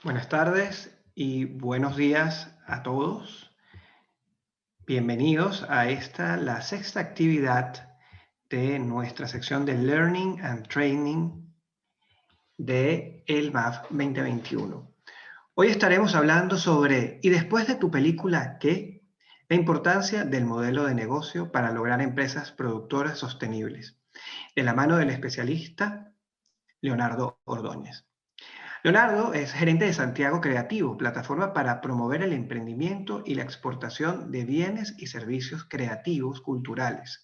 Buenas tardes y buenos días a todos. Bienvenidos a la sexta actividad de nuestra sección de Learning and Training de el MAF 2021. Hoy estaremos hablando sobre, ¿y después de tu película qué? La importancia del modelo de negocio para lograr empresas productoras sostenibles, de la mano del especialista Leonardo Ordóñez. Leonardo es gerente de Santiago Creativo, plataforma para promover el emprendimiento y la exportación de bienes y servicios creativos culturales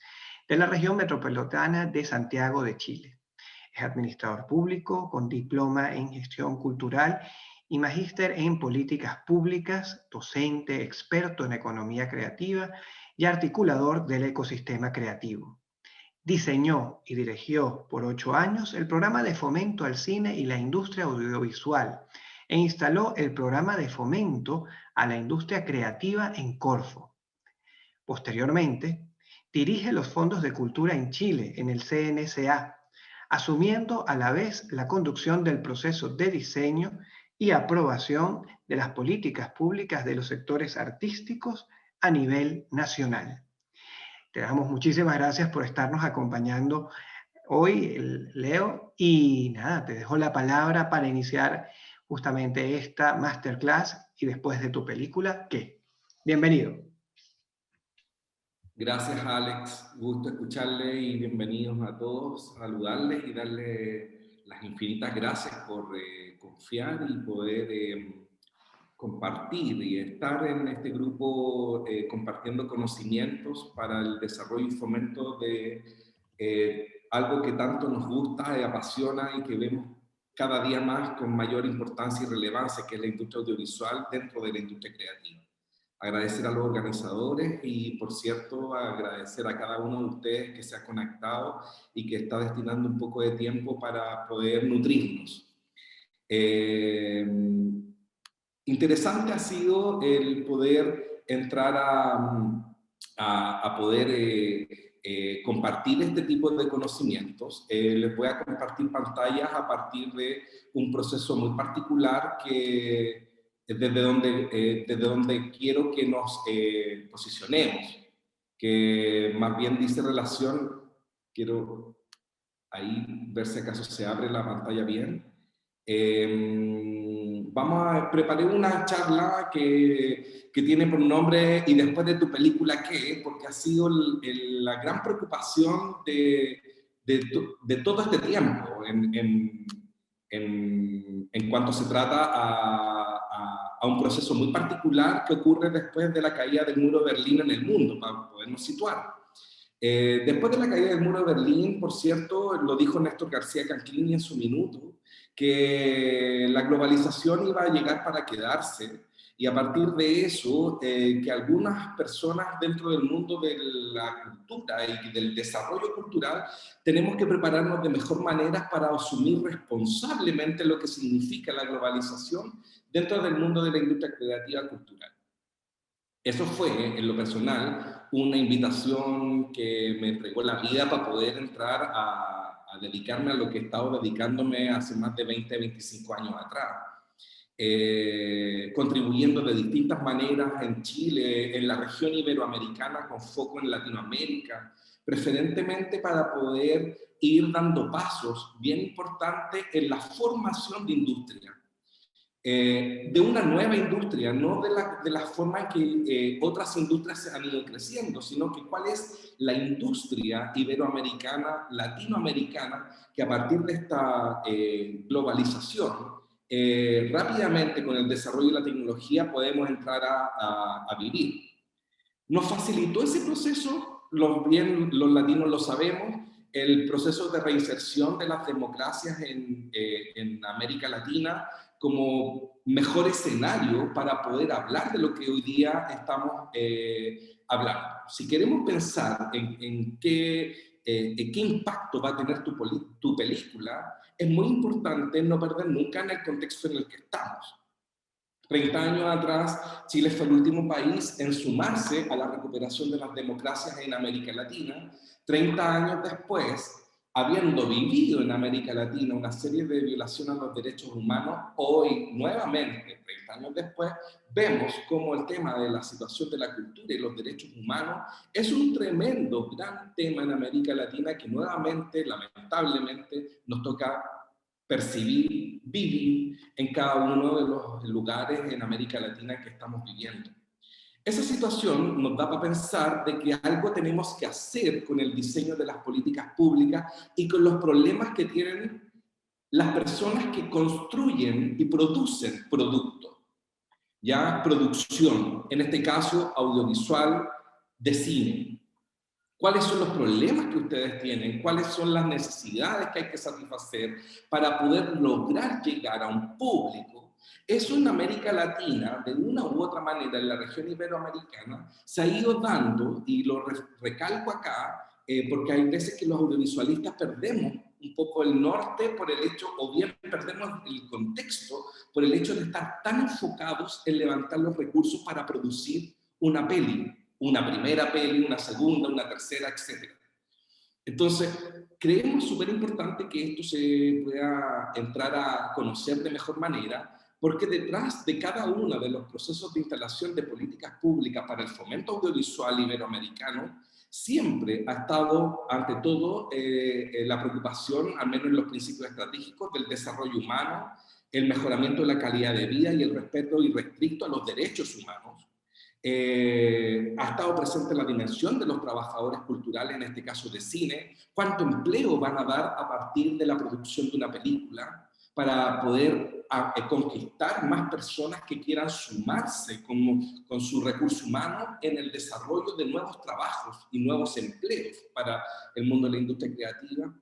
de la región metropolitana de Santiago de Chile. Es administrador público con diploma en gestión cultural y magíster en políticas públicas, docente, experto en economía creativa y articulador del ecosistema creativo. Diseñó y dirigió por 8 años el programa de fomento al cine y la industria audiovisual e instaló el programa de fomento a la industria creativa en Corfo. Posteriormente, dirige los fondos de cultura en Chile en el CNCA, asumiendo a la vez la conducción del proceso de diseño y aprobación de las políticas públicas de los sectores artísticos a nivel nacional. Te damos muchísimas gracias por estarnos acompañando hoy, Leo, y nada, te dejo la palabra para iniciar justamente esta masterclass y después de tu película, ¿qué? Bienvenido. Gracias, Alex. Gusto escucharle y bienvenidos a todos, saludarles y darles las infinitas gracias por confiar y poder compartir y estar en este grupo compartiendo conocimientos para el desarrollo y fomento de algo que tanto nos gusta y apasiona y que vemos cada día más con mayor importancia y relevancia, que es la industria audiovisual dentro de la industria creativa. Agradecer a los organizadores y, por cierto, agradecer a cada uno de ustedes que se ha conectado y que está destinando un poco de tiempo para poder nutrirnos. Interesante ha sido el poder entrar a poder compartir este tipo de conocimientos. Les voy a compartir pantallas a partir de un proceso muy particular que desde donde quiero que nos posicionemos, que más bien dice relación, quiero ahí ver si acaso se abre la pantalla bien. Preparé una charla que tiene por nombre "Y después de tu película qué", porque ha sido la gran preocupación de todo este tiempo en cuanto se trata a un proceso muy particular que ocurre después de la caída del muro de Berlín en el mundo, para podernos situar. Después de la caída del muro de Berlín, por cierto, lo dijo Néstor García Canclini en su minuto, que la globalización iba a llegar para quedarse, y a partir de eso, que algunas personas dentro del mundo de la cultura y del desarrollo cultural tenemos que prepararnos de mejor manera para asumir responsablemente lo que significa la globalización dentro del mundo de la industria creativa cultural. Eso fue, en lo personal, una invitación que me entregó la vida para poder entrar a dedicarme a lo que he estado dedicándome hace más de 20, 25 años atrás. Contribuyendo de distintas maneras en Chile, en la región iberoamericana, con foco en Latinoamérica, preferentemente para poder ir dando pasos bien importantes en la formación de industria. De una nueva industria, no de la forma en que otras industrias han ido creciendo, sino que cuál es la industria iberoamericana, latinoamericana, que a partir de esta globalización, rápidamente con el desarrollo de la tecnología podemos entrar a vivir. Nos facilitó ese proceso, los latinos lo sabemos, el proceso de reinserción de las democracias en América Latina como mejor escenario para poder hablar de lo que hoy día estamos hablando. Si queremos pensar en qué impacto va a tener tu película, es muy importante no perder nunca en el contexto en el que estamos. 30 años atrás, Chile fue el último país en sumarse a la recuperación de las democracias en América Latina. 30 años después, habiendo vivido en América Latina una serie de violaciones a los derechos humanos, hoy, nuevamente, 30 años después, vemos cómo el tema de la situación de la cultura y los derechos humanos es un tremendo, gran tema en América Latina que nuevamente, lamentablemente, nos toca percibir, vivir en cada uno de los lugares en América Latina que estamos viviendo. Esa situación nos da para pensar de que algo tenemos que hacer con el diseño de las políticas públicas y con los problemas que tienen las personas que construyen y producen productos. Ya producción, en este caso audiovisual, de cine. ¿Cuáles son los problemas que ustedes tienen? ¿Cuáles son las necesidades que hay que satisfacer para poder lograr llegar a un público? Eso en América Latina, de una u otra manera, en la región iberoamericana, se ha ido dando, y lo recalco acá, porque hay veces que los audiovisualistas perdemos un poco el norte por el hecho, o bien perdemos el contexto, por el hecho de estar tan enfocados en levantar los recursos para producir una peli. Una primera peli, una segunda, una tercera, etc. Entonces, creemos súper importante que esto se pueda entrar a conocer de mejor manera, porque detrás de cada uno de los procesos de instalación de políticas públicas para el fomento audiovisual iberoamericano, siempre ha estado, ante todo, la preocupación, al menos en los principios estratégicos, del desarrollo humano, el mejoramiento de la calidad de vida y el respeto irrestricto a los derechos humanos. Ha estado presente la dimensión de los trabajadores culturales, en este caso de cine, cuánto empleo van a dar a partir de la producción de una película para poder conquistar más personas que quieran sumarse con su recurso humano en el desarrollo de nuevos trabajos y nuevos empleos para el mundo de la industria creativa.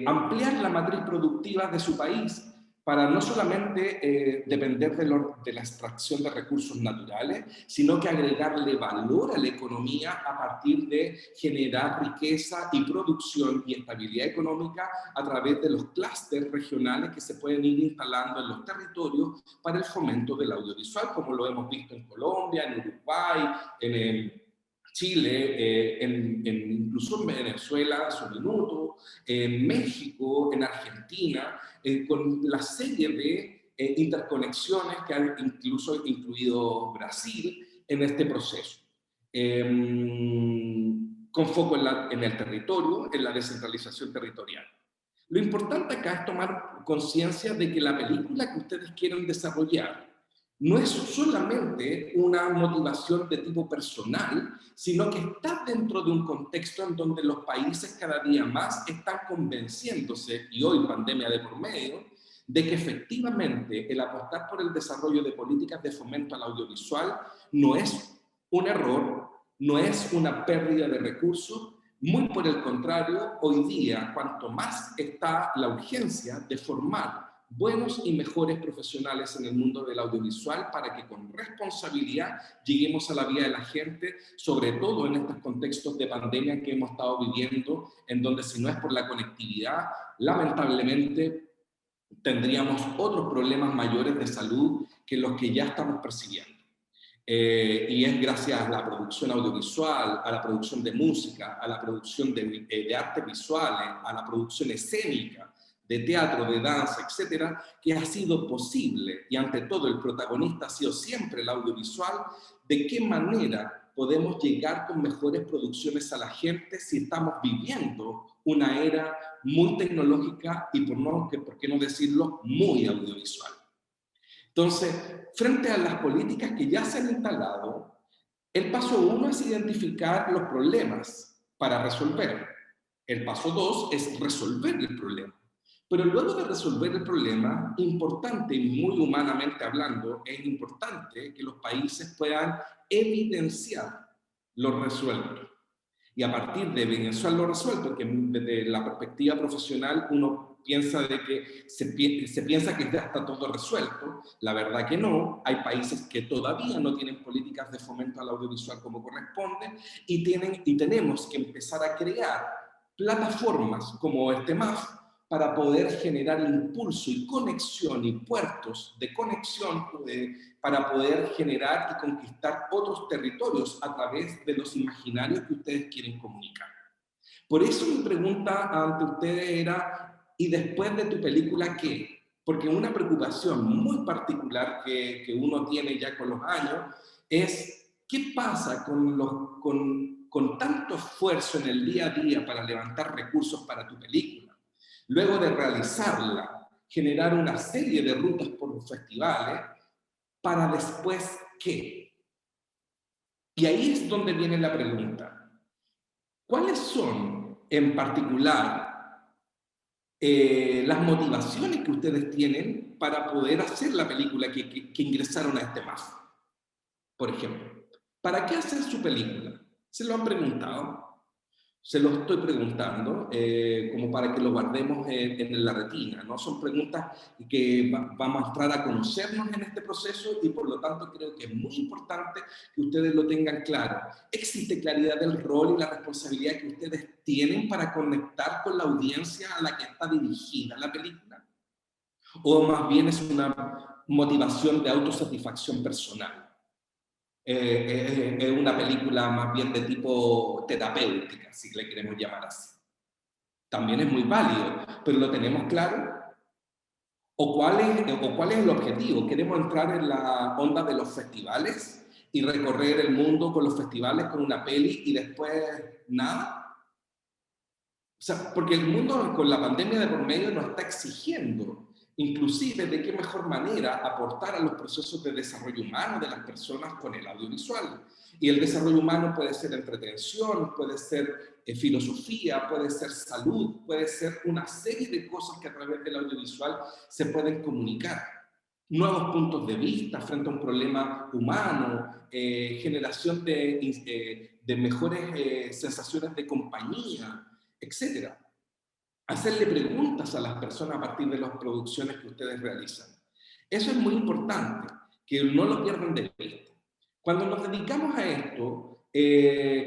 Ampliar la matriz productiva de su país para no solamente depender de la extracción de recursos naturales, sino que agregarle valor a la economía a partir de generar riqueza y producción y estabilidad económica a través de los clústeres regionales que se pueden ir instalando en los territorios para el fomento del audiovisual, como lo hemos visto en Colombia, en Uruguay, en Chile, incluso en Venezuela, en su minuto, en México, en Argentina, con la serie de interconexiones que han incluso incluido Brasil en este proceso. Con foco en el territorio, en la descentralización territorial. Lo importante acá es tomar conciencia de que la película que ustedes quieren desarrollar no es solamente una motivación de tipo personal, sino que está dentro de un contexto en donde los países cada día más están convenciéndose, y hoy pandemia de por medio, de que efectivamente el apostar por el desarrollo de políticas de fomento al audiovisual no es un error, no es una pérdida de recursos, muy por el contrario, hoy día, cuanto más está la urgencia de formar buenos y mejores profesionales en el mundo del audiovisual para que con responsabilidad lleguemos a la vida de la gente, sobre todo en estos contextos de pandemia que hemos estado viviendo, en donde si no es por la conectividad, lamentablemente tendríamos otros problemas mayores de salud que los que ya estamos percibiendo. Y es gracias a la producción audiovisual, a la producción de música, a la producción de artes visuales, a la producción escénica, de teatro, de danza, etcétera, que ha sido posible, y ante todo el protagonista ha sido siempre el audiovisual, de qué manera podemos llegar con mejores producciones a la gente si estamos viviendo una era muy tecnológica y, por qué no decirlo, muy audiovisual. Entonces, frente a las políticas que ya se han instalado, el paso 1 es identificar los problemas para resolver. El paso 2 es resolver el problema. Pero luego de resolver el problema, importante y muy humanamente hablando, es importante que los países puedan evidenciar lo resuelto. Y a partir de evidenciar lo resuelto, que desde la perspectiva profesional uno piensa de que se piensa que ya está todo resuelto, la verdad que no, hay países que todavía no tienen políticas de fomento al audiovisual como corresponde y tenemos que empezar a crear plataformas como este MAF para poder generar impulso y conexión y puertos de conexión para poder generar y conquistar otros territorios a través de los imaginarios que ustedes quieren comunicar. Por eso mi pregunta ante ustedes era, ¿y después de tu película qué? Porque una preocupación muy particular que uno tiene ya con los años es, ¿qué pasa con tanto esfuerzo en el día a día para levantar recursos para tu película? Luego de realizarla, generar una serie de rutas por festivales, para después qué. Y ahí es donde viene la pregunta. ¿Cuáles son, en particular, las motivaciones que ustedes tienen para poder hacer la película que ingresaron a este MAF? Por ejemplo, ¿para qué hacer su película? ¿Se lo han preguntado? Se lo estoy preguntando, como para que lo guardemos en la retina, ¿no? Son preguntas que vamos a entrar a conocernos en este proceso y por lo tanto creo que es muy importante que ustedes lo tengan claro. ¿Existe claridad del rol y la responsabilidad que ustedes tienen para conectar con la audiencia a la que está dirigida la película? ¿O más bien es una motivación de autosatisfacción personal? Es una película más bien de tipo terapéutica, si le queremos llamar así. También es muy válido, pero ¿lo tenemos claro? ¿O cuál es el objetivo? ¿Queremos entrar en la onda de los festivales y recorrer el mundo con los festivales con una peli y después nada? O sea, porque el mundo con la pandemia de por medio nos está exigiendo, inclusive, de qué mejor manera aportar a los procesos de desarrollo humano de las personas con el audiovisual. Y el desarrollo humano puede ser entretención, puede ser filosofía, puede ser salud, puede ser una serie de cosas que a través del audiovisual se pueden comunicar. Nuevos puntos de vista frente a un problema humano, generación de mejores sensaciones de compañía, etcétera. Hacerle preguntas a las personas a partir de las producciones que ustedes realizan. Eso es muy importante, que no lo pierdan de vista. Cuando nos dedicamos a esto,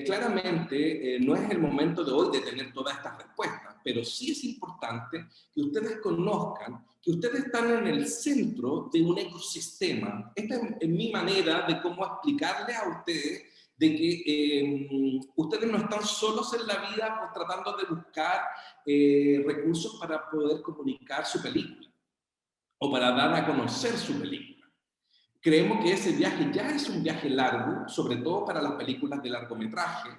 claramente no es el momento de hoy de tener todas estas respuestas, pero sí es importante que ustedes conozcan que ustedes están en el centro de un ecosistema. Esta es mi manera de cómo explicarle a ustedes de que ustedes no están solos en la vida pues, tratando de buscar recursos para poder comunicar su película o para dar a conocer su película. Creemos que ese viaje ya es un viaje largo, sobre todo para las películas de largometraje,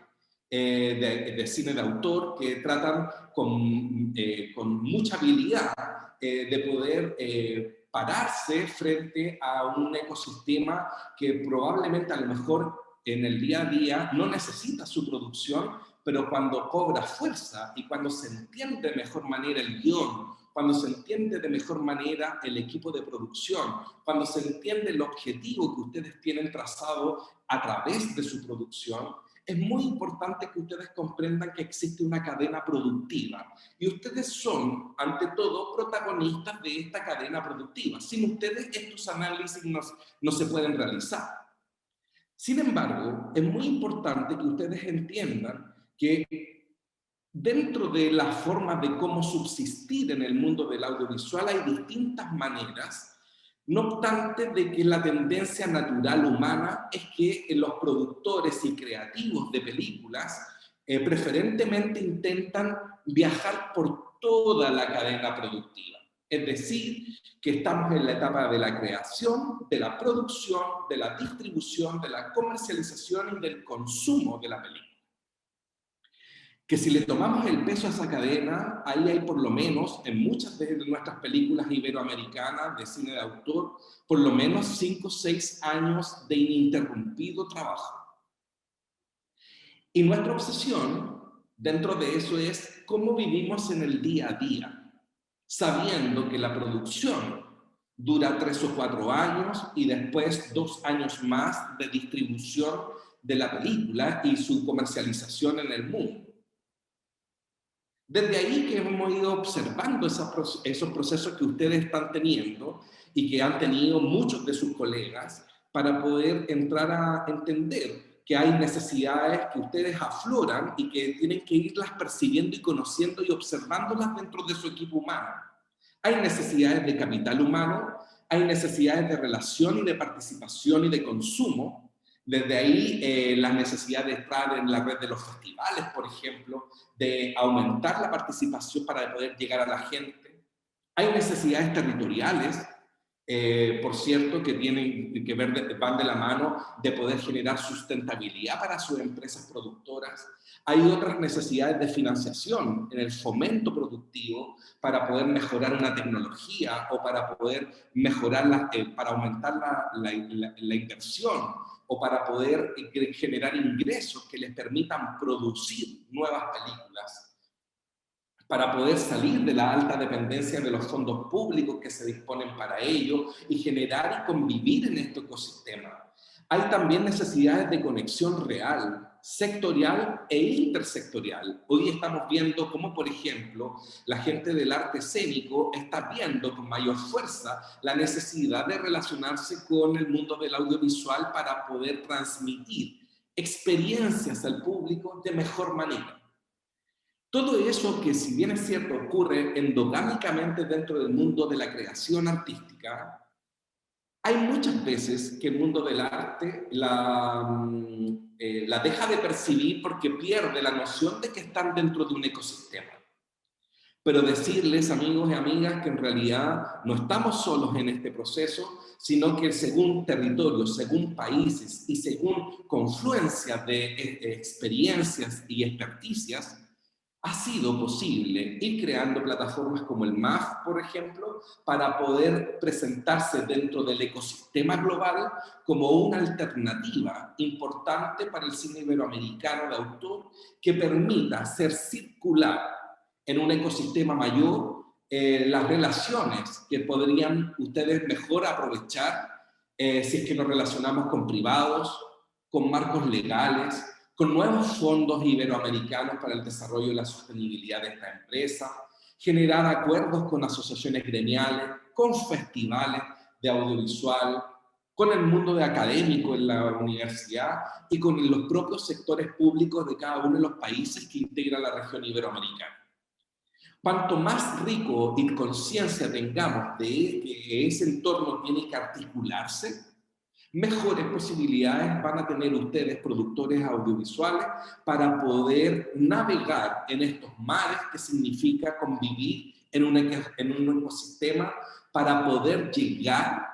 de cine de autor, que tratan con mucha habilidad de poder pararse frente a un ecosistema que probablemente a lo mejor en el día a día no necesita su producción, pero cuando cobra fuerza y cuando se entiende de mejor manera el guión, cuando se entiende de mejor manera el equipo de producción, cuando se entiende el objetivo que ustedes tienen trazado a través de su producción, es muy importante que ustedes comprendan que existe una cadena productiva y ustedes son, ante todo, protagonistas de esta cadena productiva. Sin ustedes, estos análisis no se pueden realizar. Sin embargo, es muy importante que ustedes entiendan que dentro de la forma de cómo subsistir en el mundo del audiovisual hay distintas maneras, no obstante de que la tendencia natural humana es que los productores y creativos de películas preferentemente intentan viajar por toda la cadena productiva. Es decir, que estamos en la etapa de la creación, de la producción, de la distribución, de la comercialización y del consumo de la película. Que si le tomamos el peso a esa cadena, ahí hay por lo menos, en muchas de nuestras películas iberoamericanas de cine de autor, por lo menos 5 o 6 años de ininterrumpido trabajo. Y nuestra obsesión dentro de eso es cómo vivimos en el día a día, sabiendo que la producción dura 3 o 4 años y después 2 años más de distribución de la película y su comercialización en el mundo. Desde ahí que hemos ido observando esos procesos que ustedes están teniendo y que han tenido muchos de sus colegas para poder entrar a entender que hay necesidades que ustedes afloran y que tienen que irlas percibiendo y conociendo y observándolas dentro de su equipo humano. Hay necesidades de capital humano, hay necesidades de relación y de participación y de consumo, Desde ahí, la necesidad de estar en la red de los festivales, por ejemplo, de aumentar la participación para poder llegar a la gente. Hay necesidades territoriales, por cierto, que tienen que ver, van de la mano de poder generar sustentabilidad para sus empresas productoras. Hay otras necesidades de financiación en el fomento productivo para poder mejorar una tecnología o para poder mejorar, para aumentar la inversión o para poder generar ingresos que les permitan producir nuevas películas, para poder salir de la alta dependencia de los fondos públicos que se disponen para ello y generar y convivir en este ecosistema. Hay también necesidades de conexión real, sectorial e intersectorial. Hoy estamos viendo cómo, por ejemplo, la gente del arte escénico está viendo con mayor fuerza la necesidad de relacionarse con el mundo del audiovisual para poder transmitir experiencias al público de mejor manera. Todo eso que, si bien es cierto, ocurre endogámicamente dentro del mundo de la creación artística, hay muchas veces que el mundo del arte la deja de percibir porque pierde la noción de que están dentro de un ecosistema. Pero decirles, amigos y amigas, que en realidad no estamos solos en este proceso, sino que según territorios, según países y según confluencia de experiencias y experticias, ha sido posible ir creando plataformas como el MAF, por ejemplo, para poder presentarse dentro del ecosistema global como una alternativa importante para el cine iberoamericano de autor que permita hacer circular en un ecosistema mayor las relaciones que podrían ustedes mejor aprovechar si es que nos relacionamos con privados, con marcos legales, con nuevos fondos iberoamericanos para el desarrollo y la sostenibilidad de esta empresa, generar acuerdos con asociaciones gremiales, con festivales de audiovisual, con el mundo de académico en la universidad y con los propios sectores públicos de cada uno de los países que integran la región iberoamericana. Cuanto más rico y conciencia tengamos de que ese entorno tiene que articularse, mejores posibilidades van a tener ustedes, productores audiovisuales, para poder navegar en estos mares que significa convivir en un ecosistema para poder llegar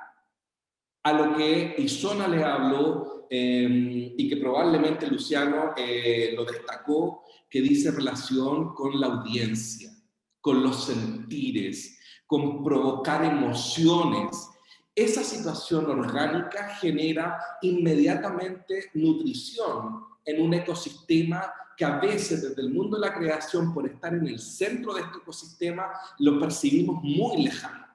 a lo que Isona le habló y que probablemente Luciano lo destacó, que dice relación con la audiencia, con los sentires, con provocar emociones. Esa situación orgánica genera inmediatamente nutrición en un ecosistema que a veces desde el mundo de la creación, por estar en el centro de este ecosistema, lo percibimos muy lejano.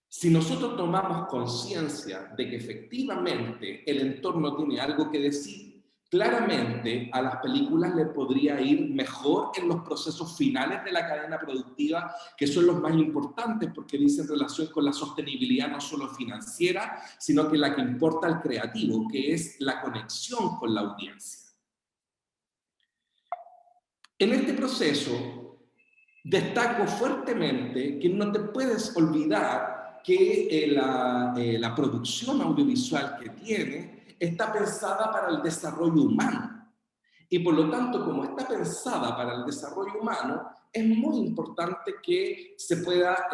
Si nosotros tomamos conciencia de que efectivamente el entorno tiene algo que decir, claramente a las películas le podría ir mejor en los procesos finales de la cadena productiva, que son los más importantes porque dicen relación con la sostenibilidad no solo financiera, sino que la que importa al creativo, que es la conexión con la audiencia. En este proceso, destaco fuertemente que no te puedes olvidar que la producción audiovisual que tiene está pensada para el desarrollo humano. Y por lo tanto, como está pensada para el desarrollo humano, es muy importante que se pueda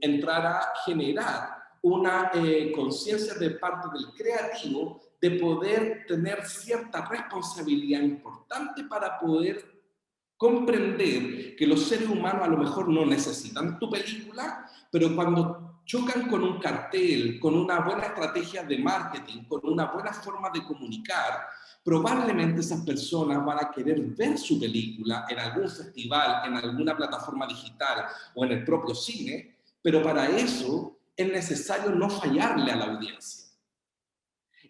entrar a generar una conciencia de parte del creativo de poder tener cierta responsabilidad importante para poder comprender que los seres humanos a lo mejor no necesitan tu película, pero cuando chocan con un cartel, con una buena estrategia de marketing, con una buena forma de comunicar, probablemente esas personas van a querer ver su película en algún festival, en alguna plataforma digital o en el propio cine, pero para eso es necesario no fallarle a la audiencia.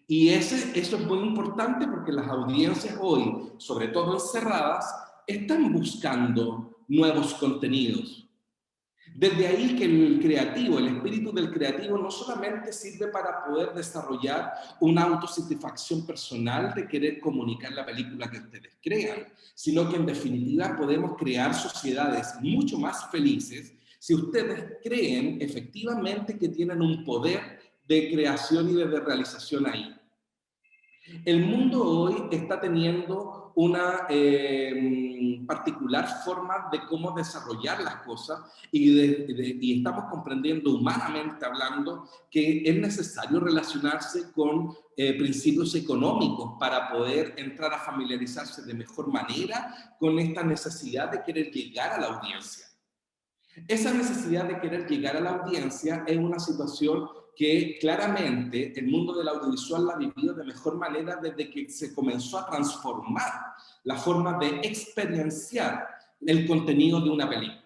Y eso es muy importante porque las audiencias hoy, sobre todo encerradas, están buscando nuevos contenidos. Desde ahí que el creativo, el espíritu del creativo no solamente sirve para poder desarrollar una autosatisfacción personal de querer comunicar la película que ustedes crean, sino que en definitiva podemos crear sociedades mucho más felices si ustedes creen efectivamente que tienen un poder de creación y de realización ahí. El mundo hoy está teniendo una particular forma de cómo desarrollar las cosas y estamos comprendiendo humanamente hablando que es necesario relacionarse con principios económicos para poder entrar a familiarizarse de mejor manera con esta necesidad de querer llegar a la audiencia. Esa necesidad de querer llegar a la audiencia es una situación que claramente el mundo del audiovisual la ha vivido de mejor manera desde que se comenzó a transformar la forma de experienciar el contenido de una película.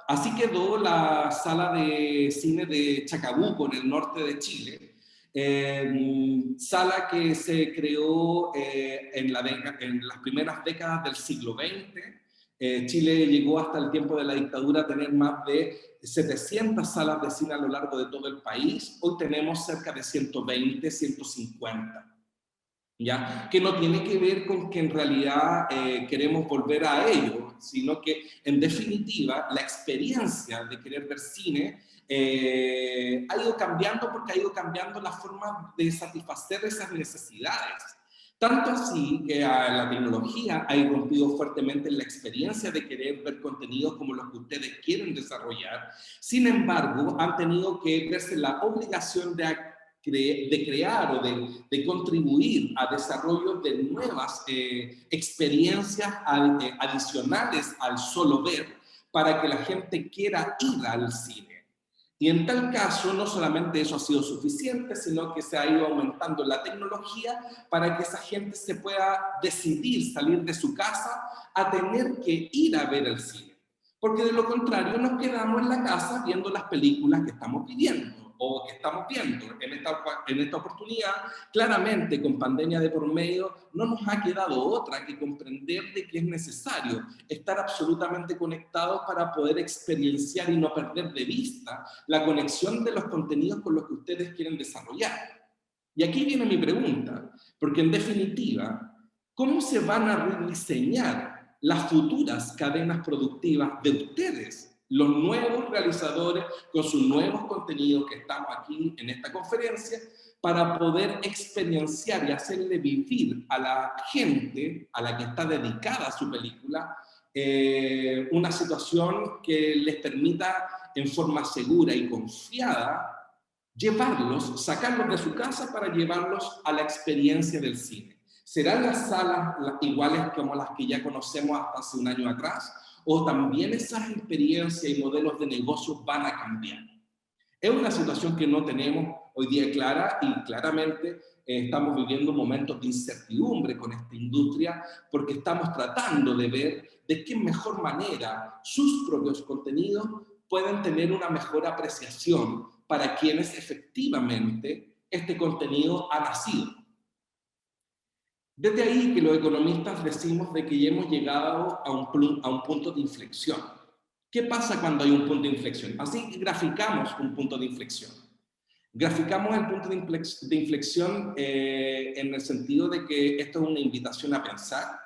Así quedó la sala de cine de Chacabuco, en el norte de Chile, sala que se creó en las primeras décadas del siglo XX. Chile llegó hasta el tiempo de la dictadura a tener más de 700 salas de cine a lo largo de todo el país. Hoy tenemos cerca de 120, 150. ¿Ya? Que no tiene que ver con que en realidad queremos volver a ello, sino que en definitiva la experiencia de querer ver cine ha ido cambiando porque ha ido cambiando la forma de satisfacer esas necesidades. Tanto así que la tecnología ha irrumpido fuertemente en la experiencia de querer ver contenidos como los que ustedes quieren desarrollar. Sin embargo, han tenido que verse la obligación de crear o de contribuir a desarrollo de nuevas experiencias adicionales al solo ver para que la gente quiera ir al cine. Y en tal caso, no solamente eso ha sido suficiente, sino que se ha ido aumentando la tecnología para que esa gente se pueda decidir salir de su casa a tener que ir a ver el cine. Porque de lo contrario nos quedamos en la casa viendo las películas que estamos viviendo o que estamos viendo. En esta oportunidad, claramente con pandemia de por medio, no nos ha quedado otra que comprender de que es necesario estar absolutamente conectados para poder experienciar y no perder de vista la conexión de los contenidos con los que ustedes quieren desarrollar. Y aquí viene mi pregunta, porque en definitiva, ¿cómo se van a rediseñar las futuras cadenas productivas de ustedes, los nuevos realizadores con sus nuevos contenidos que estamos aquí en esta conferencia, para poder experienciar y hacerle vivir a la gente a la que está dedicada a su película una situación que les permita en forma segura y confiada llevarlos, sacarlos de su casa para llevarlos a la experiencia del cine? ¿Serán las salas iguales como las que ya conocemos hasta hace un año atrás? ¿O también esas experiencias y modelos de negocios van a cambiar? Es una situación que no tenemos hoy día clara y claramente estamos viviendo momentos de incertidumbre con esta industria porque estamos tratando de ver de qué mejor manera sus propios contenidos pueden tener una mejor apreciación para quienes efectivamente este contenido ha nacido. Desde ahí que los economistas decimos de que ya hemos llegado a un punto de inflexión. ¿Qué pasa cuando hay un punto de inflexión? Así graficamos un punto de inflexión. Graficamos el punto de inflexión en el sentido de que esto es una invitación a pensar,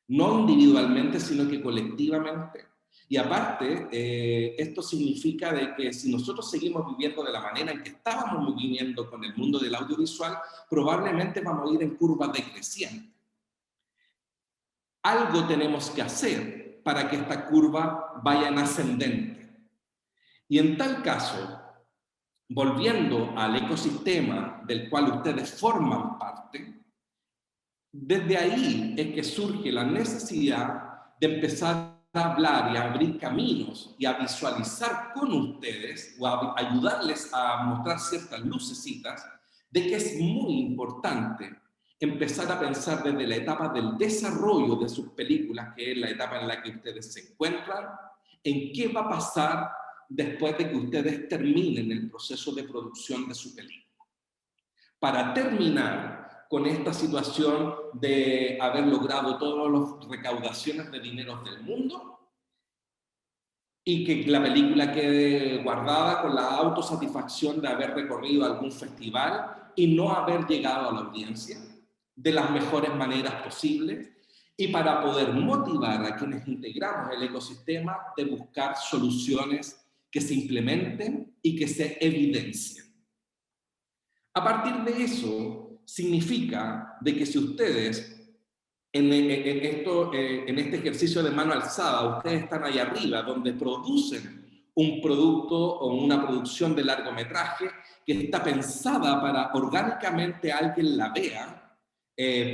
no individualmente, sino que colectivamente. Y aparte, esto significa de que si nosotros seguimos viviendo de la manera en que estábamos viviendo con el mundo del audiovisual, probablemente vamos a ir en curva decreciente. Algo tenemos que hacer para que esta curva vaya en ascendente. Y en tal caso, volviendo al ecosistema del cual ustedes forman parte, desde ahí es que surge la necesidad de empezar a hablar y a abrir caminos y a visualizar con ustedes o a ayudarles a mostrar ciertas lucecitas de que es muy importante empezar a pensar desde la etapa del desarrollo de sus películas, que es la etapa en la que ustedes se encuentran, en qué va a pasar después de que ustedes terminen el proceso de producción de su película. Para terminar con esta situación de haber logrado todas las recaudaciones de dineros del mundo y que la película quede guardada con la autosatisfacción de haber recorrido algún festival y no haber llegado a la audiencia de las mejores maneras posibles, y para poder motivar a quienes integramos el ecosistema de buscar soluciones que se implementen y que se evidencien. A partir de eso, significa de que si ustedes en este ejercicio de mano alzada, ustedes están ahí arriba, donde producen un producto o una producción de largometraje que está pensada para orgánicamente alguien la vea,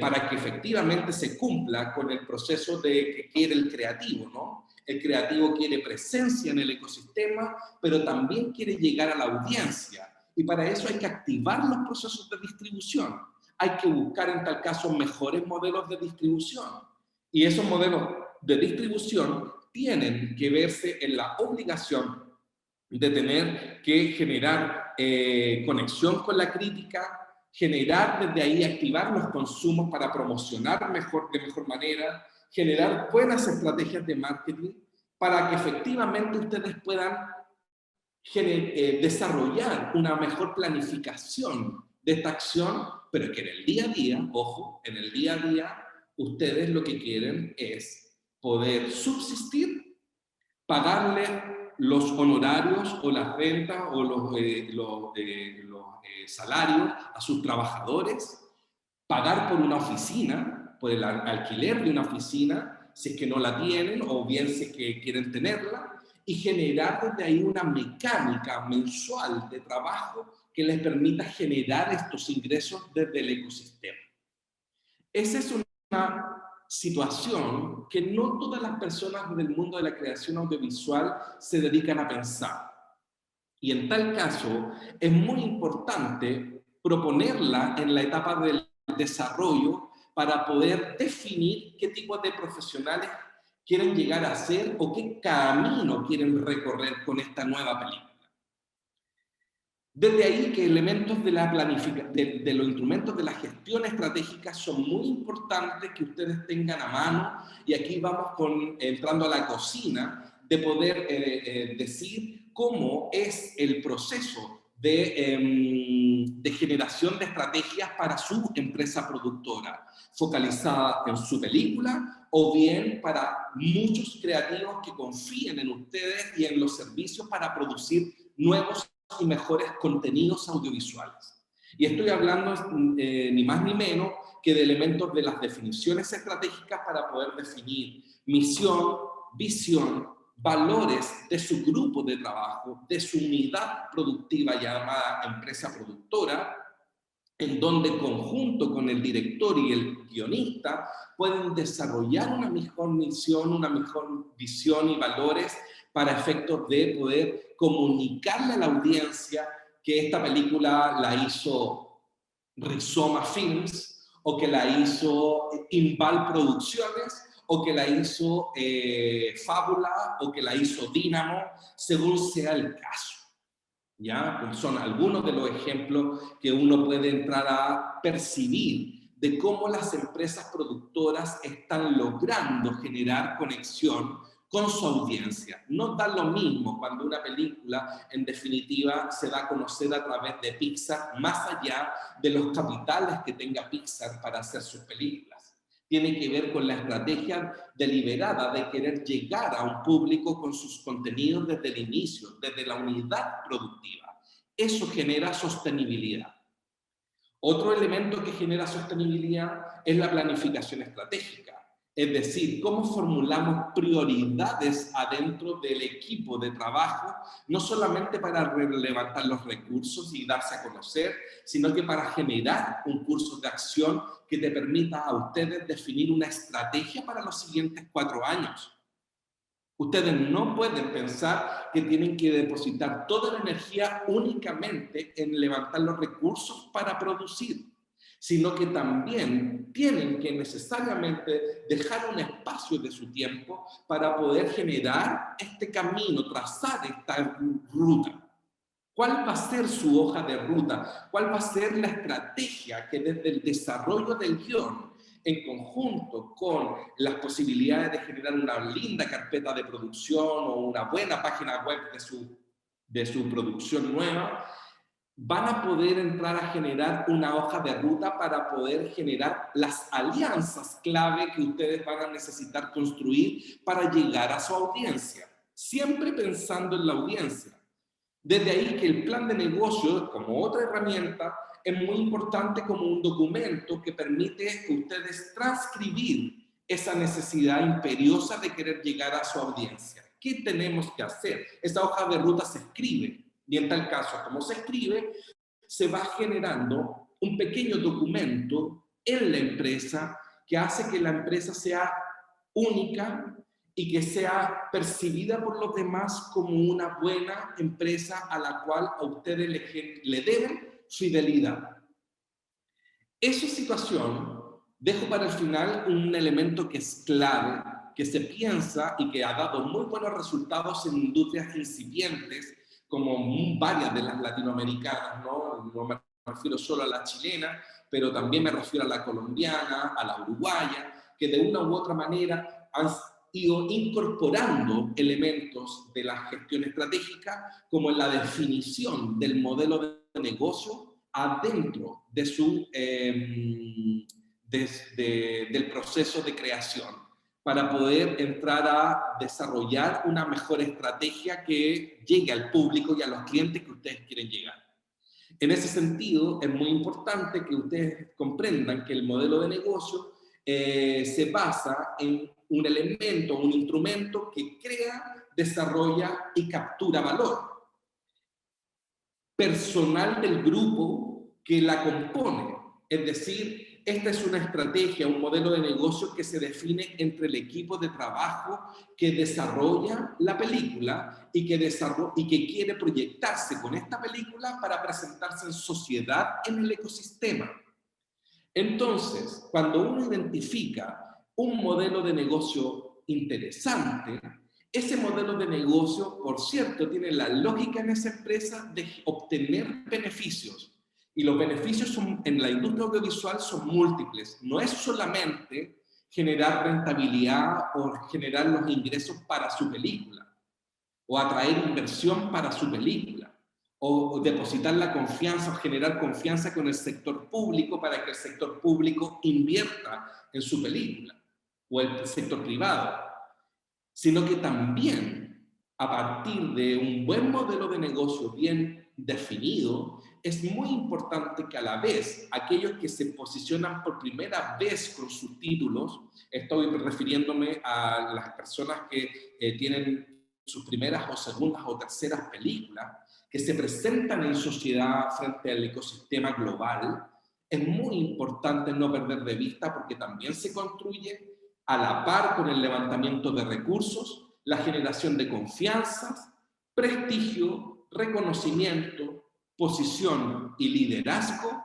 para que efectivamente se cumpla con el proceso de que quiere el creativo, ¿no? El creativo quiere presencia en el ecosistema, pero también quiere llegar a la audiencia. Y para eso hay que activar los procesos de distribución. Hay que buscar en tal caso mejores modelos de distribución. Y esos modelos de distribución tienen que verse en la obligación de tener que generar conexión con la crítica, generar desde ahí, activar los consumos para promocionar de mejor manera, generar buenas estrategias de marketing para que efectivamente ustedes puedan desarrollar una mejor planificación de esta acción, pero que en el día a día, ojo, en el día a día, ustedes lo que quieren es poder subsistir, pagarle los honorarios o las rentas o los salarios a sus trabajadores, pagar por una oficina, por el alquiler de una oficina, si es que no la tienen o bien si es que quieren tenerla, y generar desde ahí una mecánica mensual de trabajo que les permita generar estos ingresos desde el ecosistema. Esa es una situación que no todas las personas del mundo de la creación audiovisual se dedican a pensar. Y en tal caso, es muy importante proponerla en la etapa del desarrollo para poder definir qué tipo de profesionales quieren llegar a ser o qué camino quieren recorrer con esta nueva película. Desde ahí que elementos de la planificación, de los instrumentos de la gestión estratégica son muy importantes que ustedes tengan a mano, y aquí vamos entrando a la cocina de poder decir cómo es el proceso de generación de estrategias para su empresa productora, focalizada en su película o bien para muchos creativos que confíen en ustedes y en los servicios para producir nuevos y mejores contenidos audiovisuales. Y estoy hablando ni más ni menos que de elementos de las definiciones estratégicas para poder definir misión, visión, valores de su grupo de trabajo, de su unidad productiva llamada empresa productora, en donde conjunto con el director y el guionista pueden desarrollar una mejor misión, una mejor visión y valores para efectos de poder comunicarle a la audiencia que esta película la hizo Rizoma Films, o que la hizo Inval Producciones, o que la hizo Fábula, o que la hizo Dínamo, según sea el caso. ¿Ya? Pues son algunos de los ejemplos que uno puede entrar a percibir de cómo las empresas productoras están logrando generar conexión con su audiencia. No da lo mismo cuando una película, en definitiva, se da a conocer a través de Pixar, más allá de los capitales que tenga Pixar para hacer sus películas. Tiene que ver con la estrategia deliberada de querer llegar a un público con sus contenidos desde el inicio, desde la unidad productiva. Eso genera sostenibilidad. Otro elemento que genera sostenibilidad es la planificación estratégica. Es decir, cómo formulamos prioridades adentro del equipo de trabajo, no solamente para levantar los recursos y darse a conocer, sino que para generar un curso de acción que te permita a ustedes definir una estrategia para los siguientes 4 años. Ustedes no pueden pensar que tienen que depositar toda la energía únicamente en levantar los recursos para producir, sino que también tienen que necesariamente dejar un espacio de su tiempo para poder generar este camino, trazar esta ruta. ¿Cuál va a ser su hoja de ruta? ¿Cuál va a ser la estrategia que desde el desarrollo del guión, en conjunto con las posibilidades de generar una linda carpeta de producción o una buena página web de su producción nueva, van a poder entrar a generar una hoja de ruta para poder generar las alianzas clave que ustedes van a necesitar construir para llegar a su audiencia? Siempre pensando en la audiencia. Desde ahí que el plan de negocio, como otra herramienta, es muy importante como un documento que permite a ustedes transcribir esa necesidad imperiosa de querer llegar a su audiencia. ¿Qué tenemos que hacer? Esa hoja de ruta se escribe, y en tal caso, como se escribe, se va generando un pequeño documento en la empresa que hace que la empresa sea única y que sea percibida por los demás como una buena empresa a la cual a ustedes le deben fidelidad. Esa situación, dejo para el final un elemento que es clave, que se piensa y que ha dado muy buenos resultados en industrias incipientes, como varias de las latinoamericanas, ¿no? No me refiero solo a la chilena, pero también me refiero a la colombiana, a la uruguaya, que de una u otra manera han ido incorporando elementos de la gestión estratégica, como en la definición del modelo de negocio adentro de del proceso de creación, para poder entrar a desarrollar una mejor estrategia que llegue al público y a los clientes que ustedes quieren llegar. En ese sentido, es muy importante que ustedes comprendan que el modelo de negocio se basa en un elemento, un instrumento que crea, desarrolla y captura valor personal del grupo que la compone. Es decir, esta es una estrategia, un modelo de negocio que se define entre el equipo de trabajo que desarrolla la película y que quiere proyectarse con esta película para presentarse en sociedad en el ecosistema. Entonces, cuando uno identifica un modelo de negocio interesante, ese modelo de negocio, por cierto, tiene la lógica en esa empresa de obtener beneficios. Y los beneficios en la industria audiovisual son múltiples. No es solamente generar rentabilidad o generar los ingresos para su película, o atraer inversión para su película, o depositar la confianza o generar confianza con el sector público para que el sector público invierta en su película, o el sector privado, sino que también a partir de un buen modelo de negocio bien definido, es muy importante que a la vez aquellos que se posicionan por primera vez con sus títulos, estoy refiriéndome a las personas que tienen sus primeras o segundas o terceras películas, que se presentan en sociedad frente al ecosistema global, es muy importante no perder de vista porque también se construye a la par con el levantamiento de recursos, la generación de confianzas, prestigio, reconocimiento, posición y liderazgo,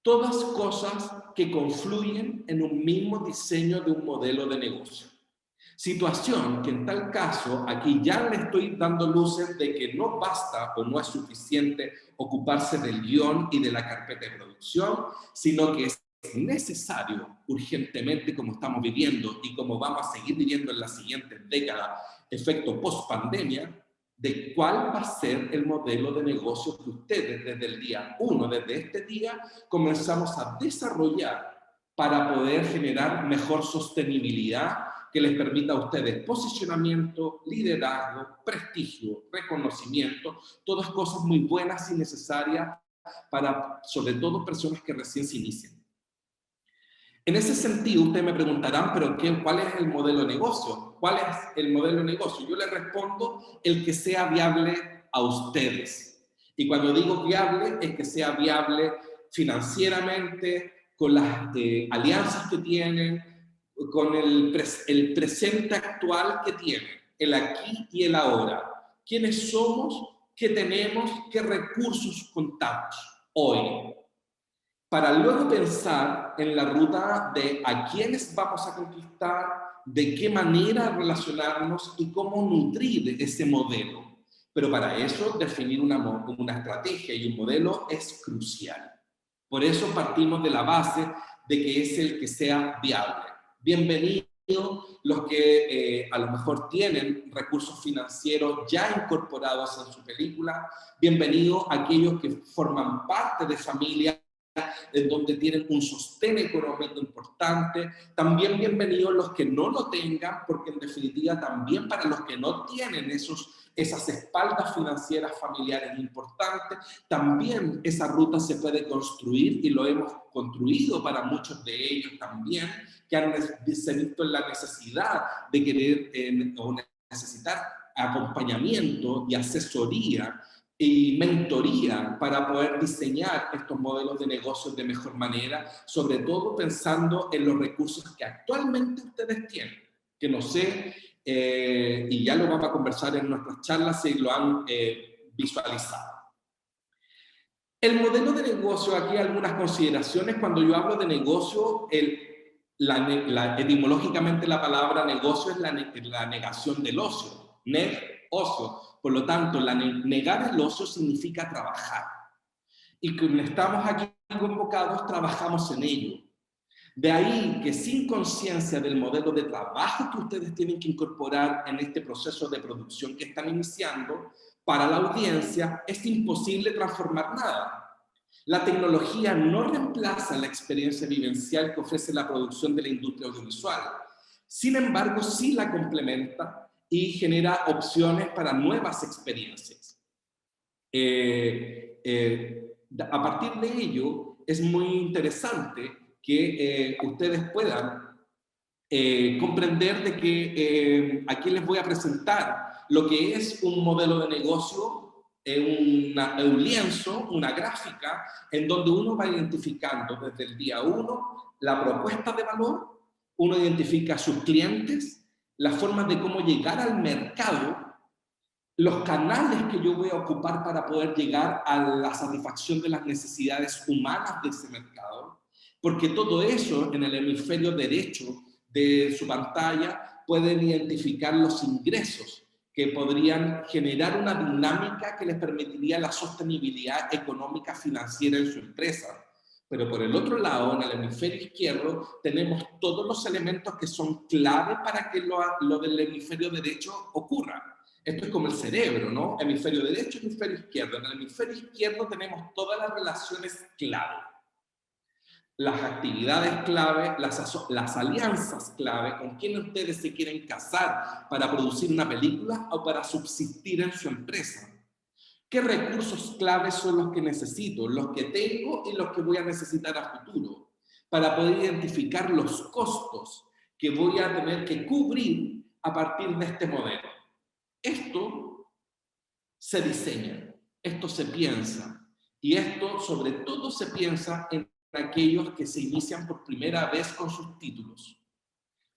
todas cosas que confluyen en un mismo diseño de un modelo de negocio. Situación que en tal caso, aquí ya le estoy dando luces de que no basta o no es suficiente ocuparse del guión y de la carpeta de producción, sino que es necesario urgentemente, como estamos viviendo y como vamos a seguir viviendo en las siguientes décadas, efecto post-pandemia, de cuál va a ser el modelo de negocio que ustedes desde el día 1, desde este día, comenzamos a desarrollar para poder generar mejor sostenibilidad que les permita a ustedes posicionamiento, liderazgo, prestigio, reconocimiento, todas cosas muy buenas y necesarias para, sobre todo, personas que recién se inician. En ese sentido, ustedes me preguntarán, ¿pero cuál es el modelo de negocio? ¿Cuál es el modelo de negocio? Yo les respondo, el que sea viable a ustedes. Y cuando digo viable, es que sea viable financieramente, con las alianzas que tienen, con el presente actual que tienen, el aquí y el ahora. ¿Quiénes somos? ¿Qué tenemos? ¿Qué recursos contamos hoy? Para luego pensar en la ruta de a quiénes vamos a conquistar, de qué manera relacionarnos y cómo nutrir ese modelo. Pero para eso definir una estrategia y un modelo es crucial. Por eso partimos de la base de que es el que sea viable. Bienvenidos los que a lo mejor tienen recursos financieros ya incorporados en su película. Bienvenidos aquellos que forman parte de familias en donde tienen un sostén económico importante. También bienvenidos los que no lo tengan, porque en definitiva también para los que no tienen esas espaldas financieras familiares importantes, también esa ruta se puede construir y lo hemos construido para muchos de ellos también, que han visto en la necesidad de querer o necesitar acompañamiento y asesoría y mentoría para poder diseñar estos modelos de negocios de mejor manera, sobre todo pensando en los recursos que actualmente ustedes tienen, que no sé, y ya lo vamos a conversar en nuestras charlas si lo han visualizado. El modelo de negocio, aquí algunas consideraciones. Cuando yo hablo de negocio, etimológicamente la palabra negocio es la negación del ocio, ocio. Por lo tanto, negar el ocio significa trabajar. Y como estamos aquí convocados, trabajamos en ello. De ahí que sin conciencia del modelo de trabajo que ustedes tienen que incorporar en este proceso de producción que están iniciando, para la audiencia es imposible transformar nada. La tecnología no reemplaza la experiencia vivencial que ofrece la producción de la industria audiovisual. Sin embargo, sí la complementa y genera opciones para nuevas experiencias. A partir de ello, es muy interesante que ustedes puedan comprender de que aquí les voy a presentar lo que es un modelo de negocio, un lienzo, una gráfica, en donde uno va identificando desde el día 1 la propuesta de valor, uno identifica a sus clientes, las formas de cómo llegar al mercado, los canales que yo voy a ocupar para poder llegar a la satisfacción de las necesidades humanas de ese mercado, porque todo eso en el hemisferio derecho de su pantalla pueden identificar los ingresos que podrían generar una dinámica que les permitiría la sostenibilidad económica financiera en su empresa. Pero por el otro lado, en el hemisferio izquierdo, tenemos todos los elementos que son clave para que lo del hemisferio derecho ocurra. Esto es como el cerebro, ¿no? Hemisferio derecho, hemisferio izquierdo. En el hemisferio izquierdo tenemos todas las relaciones clave, las actividades clave, las alianzas clave, con quién ustedes se quieren casar para producir una película o para subsistir en su empresa. ¿Qué recursos claves son los que necesito, los que tengo y los que voy a necesitar a futuro? Para poder identificar los costos que voy a tener que cubrir a partir de este modelo. Esto se diseña, esto se piensa, y esto sobre todo se piensa en aquellos que se inician por primera vez con sus títulos.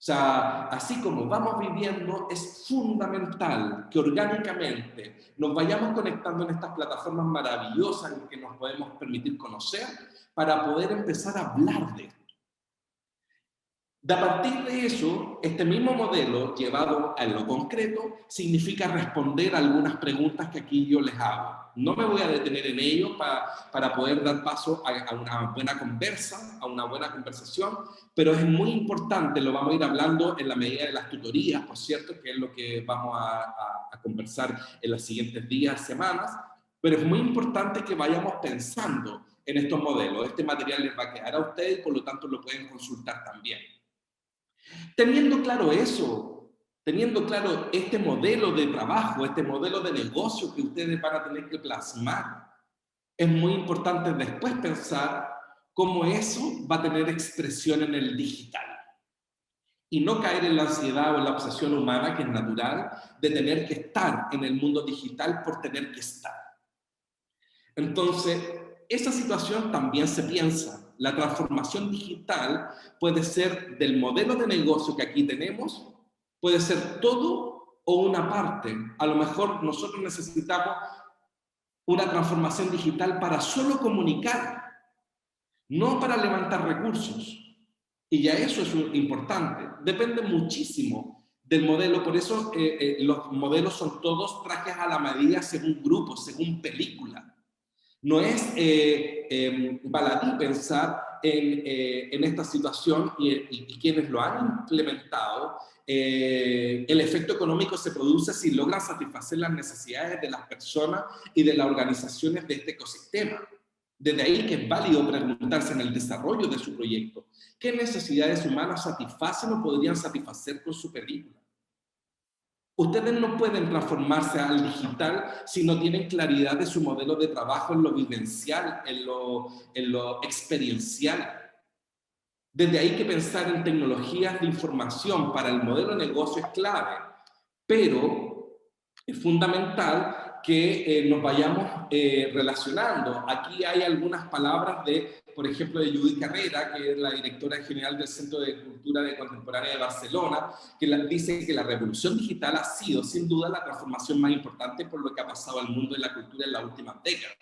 O sea, así como vamos viviendo, es fundamental que orgánicamente nos vayamos conectando en estas plataformas maravillosas en que nos podemos permitir conocer para poder empezar a hablar de esto. De a partir de eso, este mismo modelo llevado a lo concreto significa responder algunas preguntas que aquí yo les hago. No me voy a detener en ello para poder dar paso a una buena conversa, a una buena conversación, pero es muy importante, lo vamos a ir hablando en la medida de las tutorías, por cierto, que es lo que vamos a conversar en los siguientes días, semanas, pero es muy importante que vayamos pensando en estos modelos. Este material les va a quedar a ustedes y por lo tanto lo pueden consultar también. Teniendo claro eso, teniendo claro este modelo de trabajo, este modelo de negocio que ustedes van a tener que plasmar, es muy importante después pensar cómo eso va a tener expresión en el digital. Y no caer en la ansiedad o en la obsesión humana, que es natural, de tener que estar en el mundo digital por tener que estar. Entonces, esa situación también se piensa. La transformación digital puede ser del modelo de negocio que aquí tenemos, puede ser todo o una parte. A lo mejor nosotros necesitamos una transformación digital para solo comunicar, no para levantar recursos. Y ya eso es importante. Depende muchísimo del modelo. Por eso los modelos son todos trajes a la medida según grupos, según película. No es baladí pensar en esta situación y quienes lo han implementado, el efecto económico se produce si logran satisfacer las necesidades de las personas y de las organizaciones de este ecosistema. Desde ahí que es válido preguntarse en el desarrollo de su proyecto, ¿qué necesidades humanas satisfacen o podrían satisfacer con su película? Ustedes no pueden transformarse al digital si no tienen claridad de su modelo de trabajo en lo vivencial, en lo experiencial. Desde ahí que pensar en tecnologías de información para el modelo de negocio es clave, pero es fundamental que nos vayamos relacionando. Aquí hay algunas palabras de, por ejemplo, de Judith Carrera, que es la directora general del Centro de Cultura Contemporánea de Barcelona, que dice que la revolución digital ha sido, sin duda, la transformación más importante por lo que ha pasado al mundo de la cultura en las últimas décadas.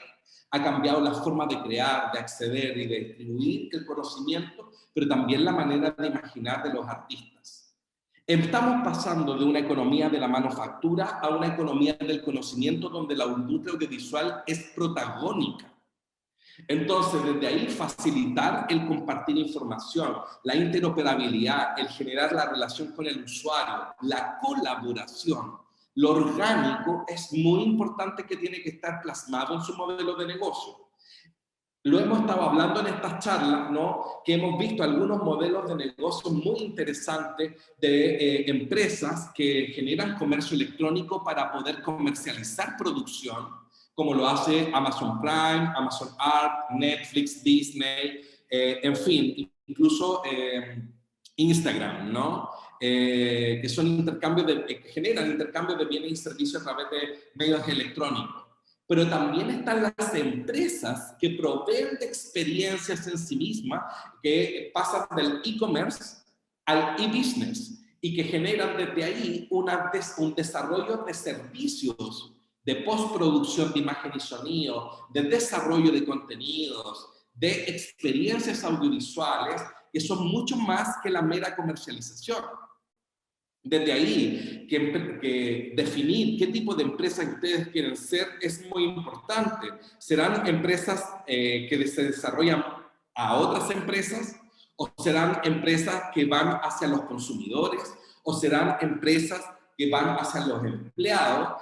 Ha cambiado la forma de crear, de acceder y de distribuir el conocimiento, pero también la manera de imaginar de los artistas. Estamos pasando de una economía de la manufactura a una economía del conocimiento donde la industria audiovisual es protagónica. Entonces, desde ahí, facilitar el compartir información, la interoperabilidad, el generar la relación con el usuario, la colaboración, lo orgánico es muy importante que tiene que estar plasmado en su modelo de negocio. Lo hemos estado hablando en estas charlas, ¿no? Que hemos visto algunos modelos de negocio muy interesantes de empresas que generan comercio electrónico para poder comercializar producción, como lo hace Amazon Prime, Amazon Art, Netflix, Disney, en fin, incluso Instagram, ¿no? Que son intercambios que generan intercambios de bienes y servicios a través de medios electrónicos. Pero también están las empresas que proveen de experiencias en sí mismas, que pasan del e-commerce al e-business y que generan desde ahí un desarrollo de servicios de postproducción de imagen y sonido, de desarrollo de contenidos, de experiencias audiovisuales que son mucho más que la mera comercialización. Desde ahí, que definir qué tipo de empresas ustedes quieren ser es muy importante. ¿Serán empresas que se desarrollan a otras empresas? ¿O serán empresas que van hacia los consumidores? ¿O serán empresas que van hacia los empleados?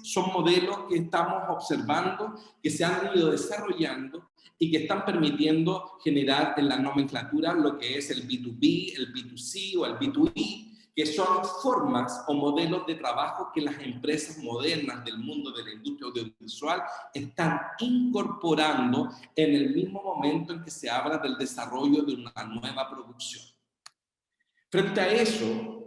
Son modelos que estamos observando, que se han ido desarrollando y que están permitiendo generar en la nomenclatura lo que es el B2B, el B2C o el B2E, que son formas o modelos de trabajo que las empresas modernas del mundo de la industria audiovisual están incorporando en el mismo momento en que se habla del desarrollo de una nueva producción. Frente a eso,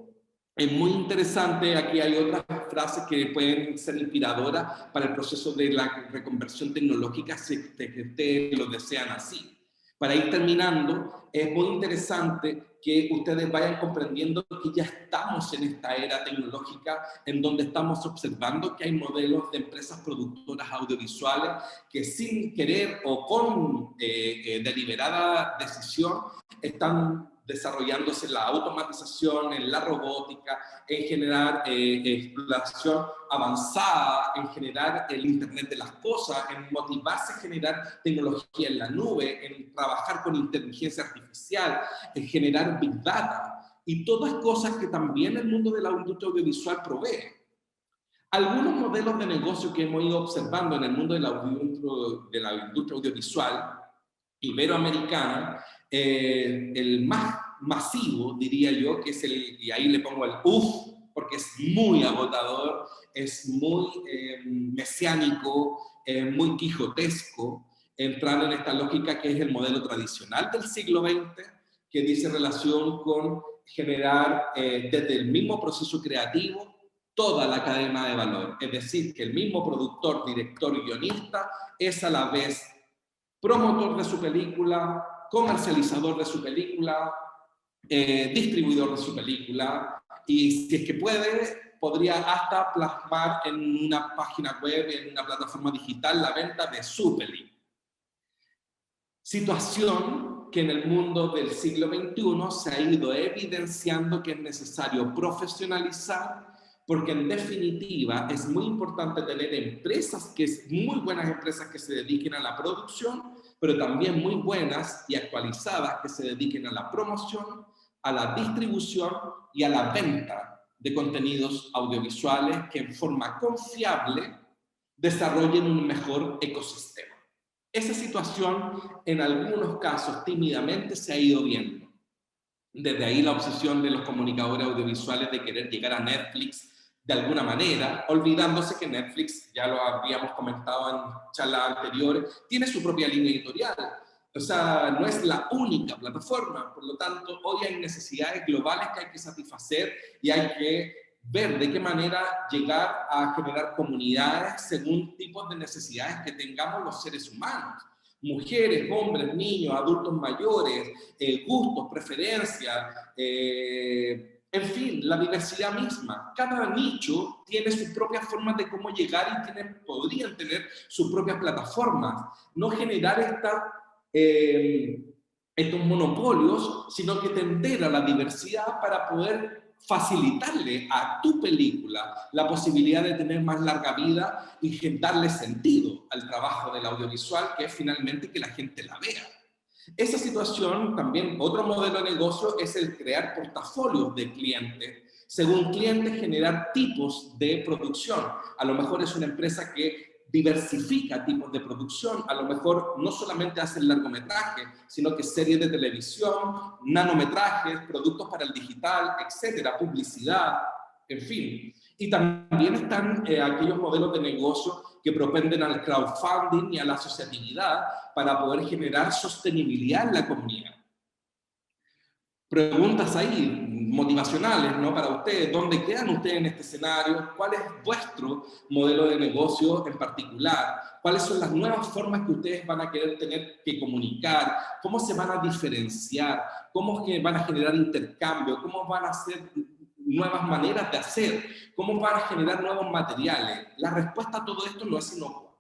es muy interesante, aquí hay otras frases que pueden ser inspiradoras para el proceso de la reconversión tecnológica si ustedes lo desean así. Para ir terminando, es muy interesante que ustedes vayan comprendiendo que ya estamos en esta era tecnológica en donde estamos observando que hay modelos de empresas productoras audiovisuales que sin querer o con deliberada decisión están desarrollándose en la automatización, en la robótica, en generar exploración avanzada, en generar el Internet de las cosas, en motivarse a generar tecnología en la nube, en trabajar con inteligencia artificial, en generar Big Data, y todas cosas que también el mundo de la industria audiovisual provee. Algunos modelos de negocio que hemos ido observando en el mundo de la industria audiovisual iberoamericana, el más masivo, diría yo, que es y ahí le pongo el UF, porque es muy agotador, es muy mesiánico, muy quijotesco, entrar en esta lógica que es el modelo tradicional del siglo XX, que dice relación con generar desde el mismo proceso creativo toda la cadena de valor. Es decir, que el mismo productor, director y guionista es a la vez promotor de su película, comercializador de su película, distribuidor de su película, y si es que podría hasta plasmar en una página web, en una plataforma digital, la venta de su película. Situación que en el mundo del siglo XXI se ha ido evidenciando que es necesario profesionalizar, porque en definitiva es muy importante tener muy buenas empresas que se dediquen a la producción, pero también muy buenas y actualizadas que se dediquen a la promoción, a la distribución y a la venta de contenidos audiovisuales que en forma confiable desarrollen un mejor ecosistema. Esa situación, en algunos casos, tímidamente se ha ido viendo. Desde ahí la obsesión de los comunicadores audiovisuales de querer llegar a Netflix de alguna manera, olvidándose que Netflix, ya lo habíamos comentado en charlas anteriores, tiene su propia línea editorial. O sea, no es la única plataforma. Por lo tanto, hoy hay necesidades globales que hay que satisfacer y hay que ver de qué manera llegar a generar comunidades según tipos de necesidades que tengamos los seres humanos. Mujeres, hombres, niños, adultos mayores, gustos, preferencias, en fin, la diversidad misma. Cada nicho tiene sus propias formas de cómo llegar y podrían tener sus propias plataformas. No generar estos monopolios, sino que tender a la diversidad para poder facilitarle a tu película la posibilidad de tener más larga vida y darle sentido al trabajo del audiovisual, que es finalmente que la gente la vea. Esa situación, también otro modelo de negocio, es el crear portafolios de clientes. Según clientes, generar tipos de producción. A lo mejor es una empresa que diversifica tipos de producción, a lo mejor no solamente hacen largometrajes, sino que series de televisión, nanometrajes, productos para el digital, etcétera, publicidad, en fin. Y también están aquellos modelos de negocio que propenden al crowdfunding y a la asociatividad para poder generar sostenibilidad en la comunidad. Preguntas ahí motivacionales, ¿no? Para ustedes, ¿dónde quedan ustedes en este escenario? ¿Cuál es vuestro modelo de negocio en particular? ¿Cuáles son las nuevas formas que ustedes van a querer tener que comunicar? ¿Cómo se van a diferenciar? ¿Cómo van a generar intercambio? ¿Cómo van a hacer nuevas maneras de hacer? ¿Cómo van a generar nuevos materiales? La respuesta a todo esto no es inocua.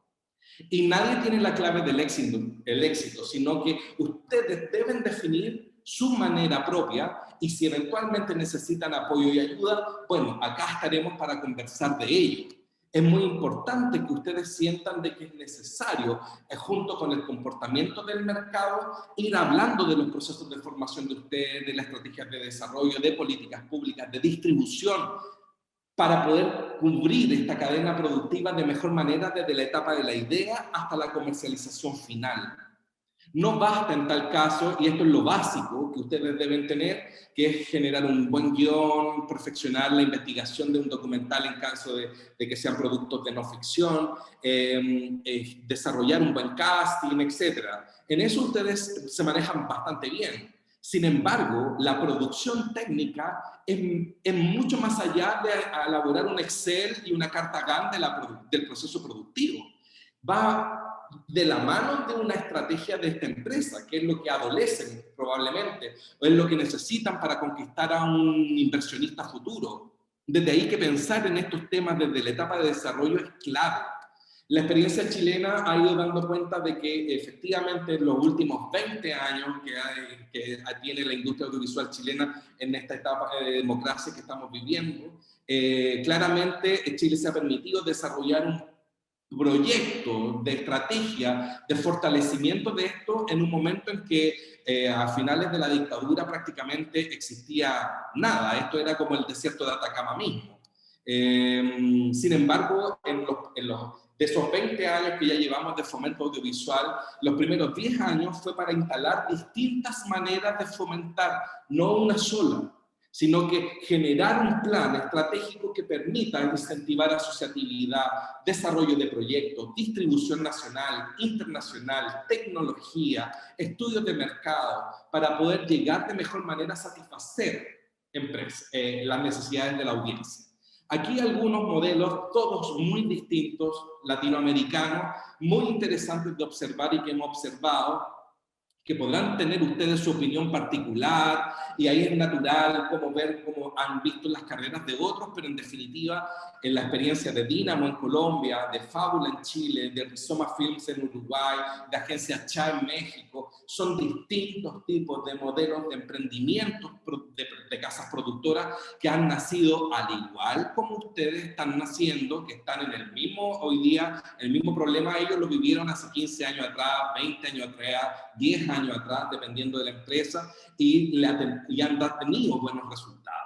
Y nadie tiene la clave del éxito, sino que ustedes deben definir su manera propia y si eventualmente necesitan apoyo y ayuda, bueno, acá estaremos para conversar de ello. Es muy importante que ustedes sientan de que es necesario, junto con el comportamiento del mercado, ir hablando de los procesos de formación de ustedes, de las estrategias de desarrollo, de políticas públicas, de distribución, para poder cubrir esta cadena productiva de mejor manera desde la etapa de la idea hasta la comercialización final. No basta en tal caso, y esto es lo básico que ustedes deben tener, que es generar un buen guión, perfeccionar la investigación de un documental en caso de que sean productos de no ficción, desarrollar un buen casting, etc. En eso ustedes se manejan bastante bien. Sin embargo, la producción técnica es mucho más allá de elaborar un Excel y una carta Gantt del proceso productivo. Va de la mano de una estrategia de esta empresa, que es lo que adolecen probablemente, o es lo que necesitan para conquistar a un inversionista futuro. Desde ahí que pensar en estos temas desde la etapa de desarrollo es clave. La experiencia chilena ha ido dando cuenta de que efectivamente en los últimos 20 años que tiene la industria audiovisual chilena en esta etapa de democracia que estamos viviendo, claramente Chile se ha permitido desarrollar un proyecto de estrategia de fortalecimiento de esto en un momento en que a finales de la dictadura prácticamente existía nada. Esto era como el desierto de Atacama mismo. Sin embargo, de esos 20 años que ya llevamos de fomento audiovisual, los primeros 10 años fue para instalar distintas maneras de fomentar, no una sola, sino que generar un plan estratégico que permita incentivar asociatividad, desarrollo de proyectos, distribución nacional, internacional, tecnología, estudios de mercado, para poder llegar de mejor manera a satisfacer las necesidades de la audiencia. Aquí algunos modelos, todos muy distintos, latinoamericanos, muy interesantes de observar y que hemos observado, que podrán tener ustedes su opinión particular, y ahí es natural como ver cómo han visto las carreras de otros, pero en definitiva, en la experiencia de Dynamo en Colombia, de Fábula en Chile, de Rizoma Films en Uruguay, de Agencia CHA en México, son distintos tipos de modelos de emprendimientos de casas productoras que han nacido al igual como ustedes están naciendo, que están en el mismo, hoy día, el mismo problema. Ellos lo vivieron hace 15 años atrás, 20 años atrás, 10 años atrás, dependiendo de la empresa, y han tenido buenos resultados.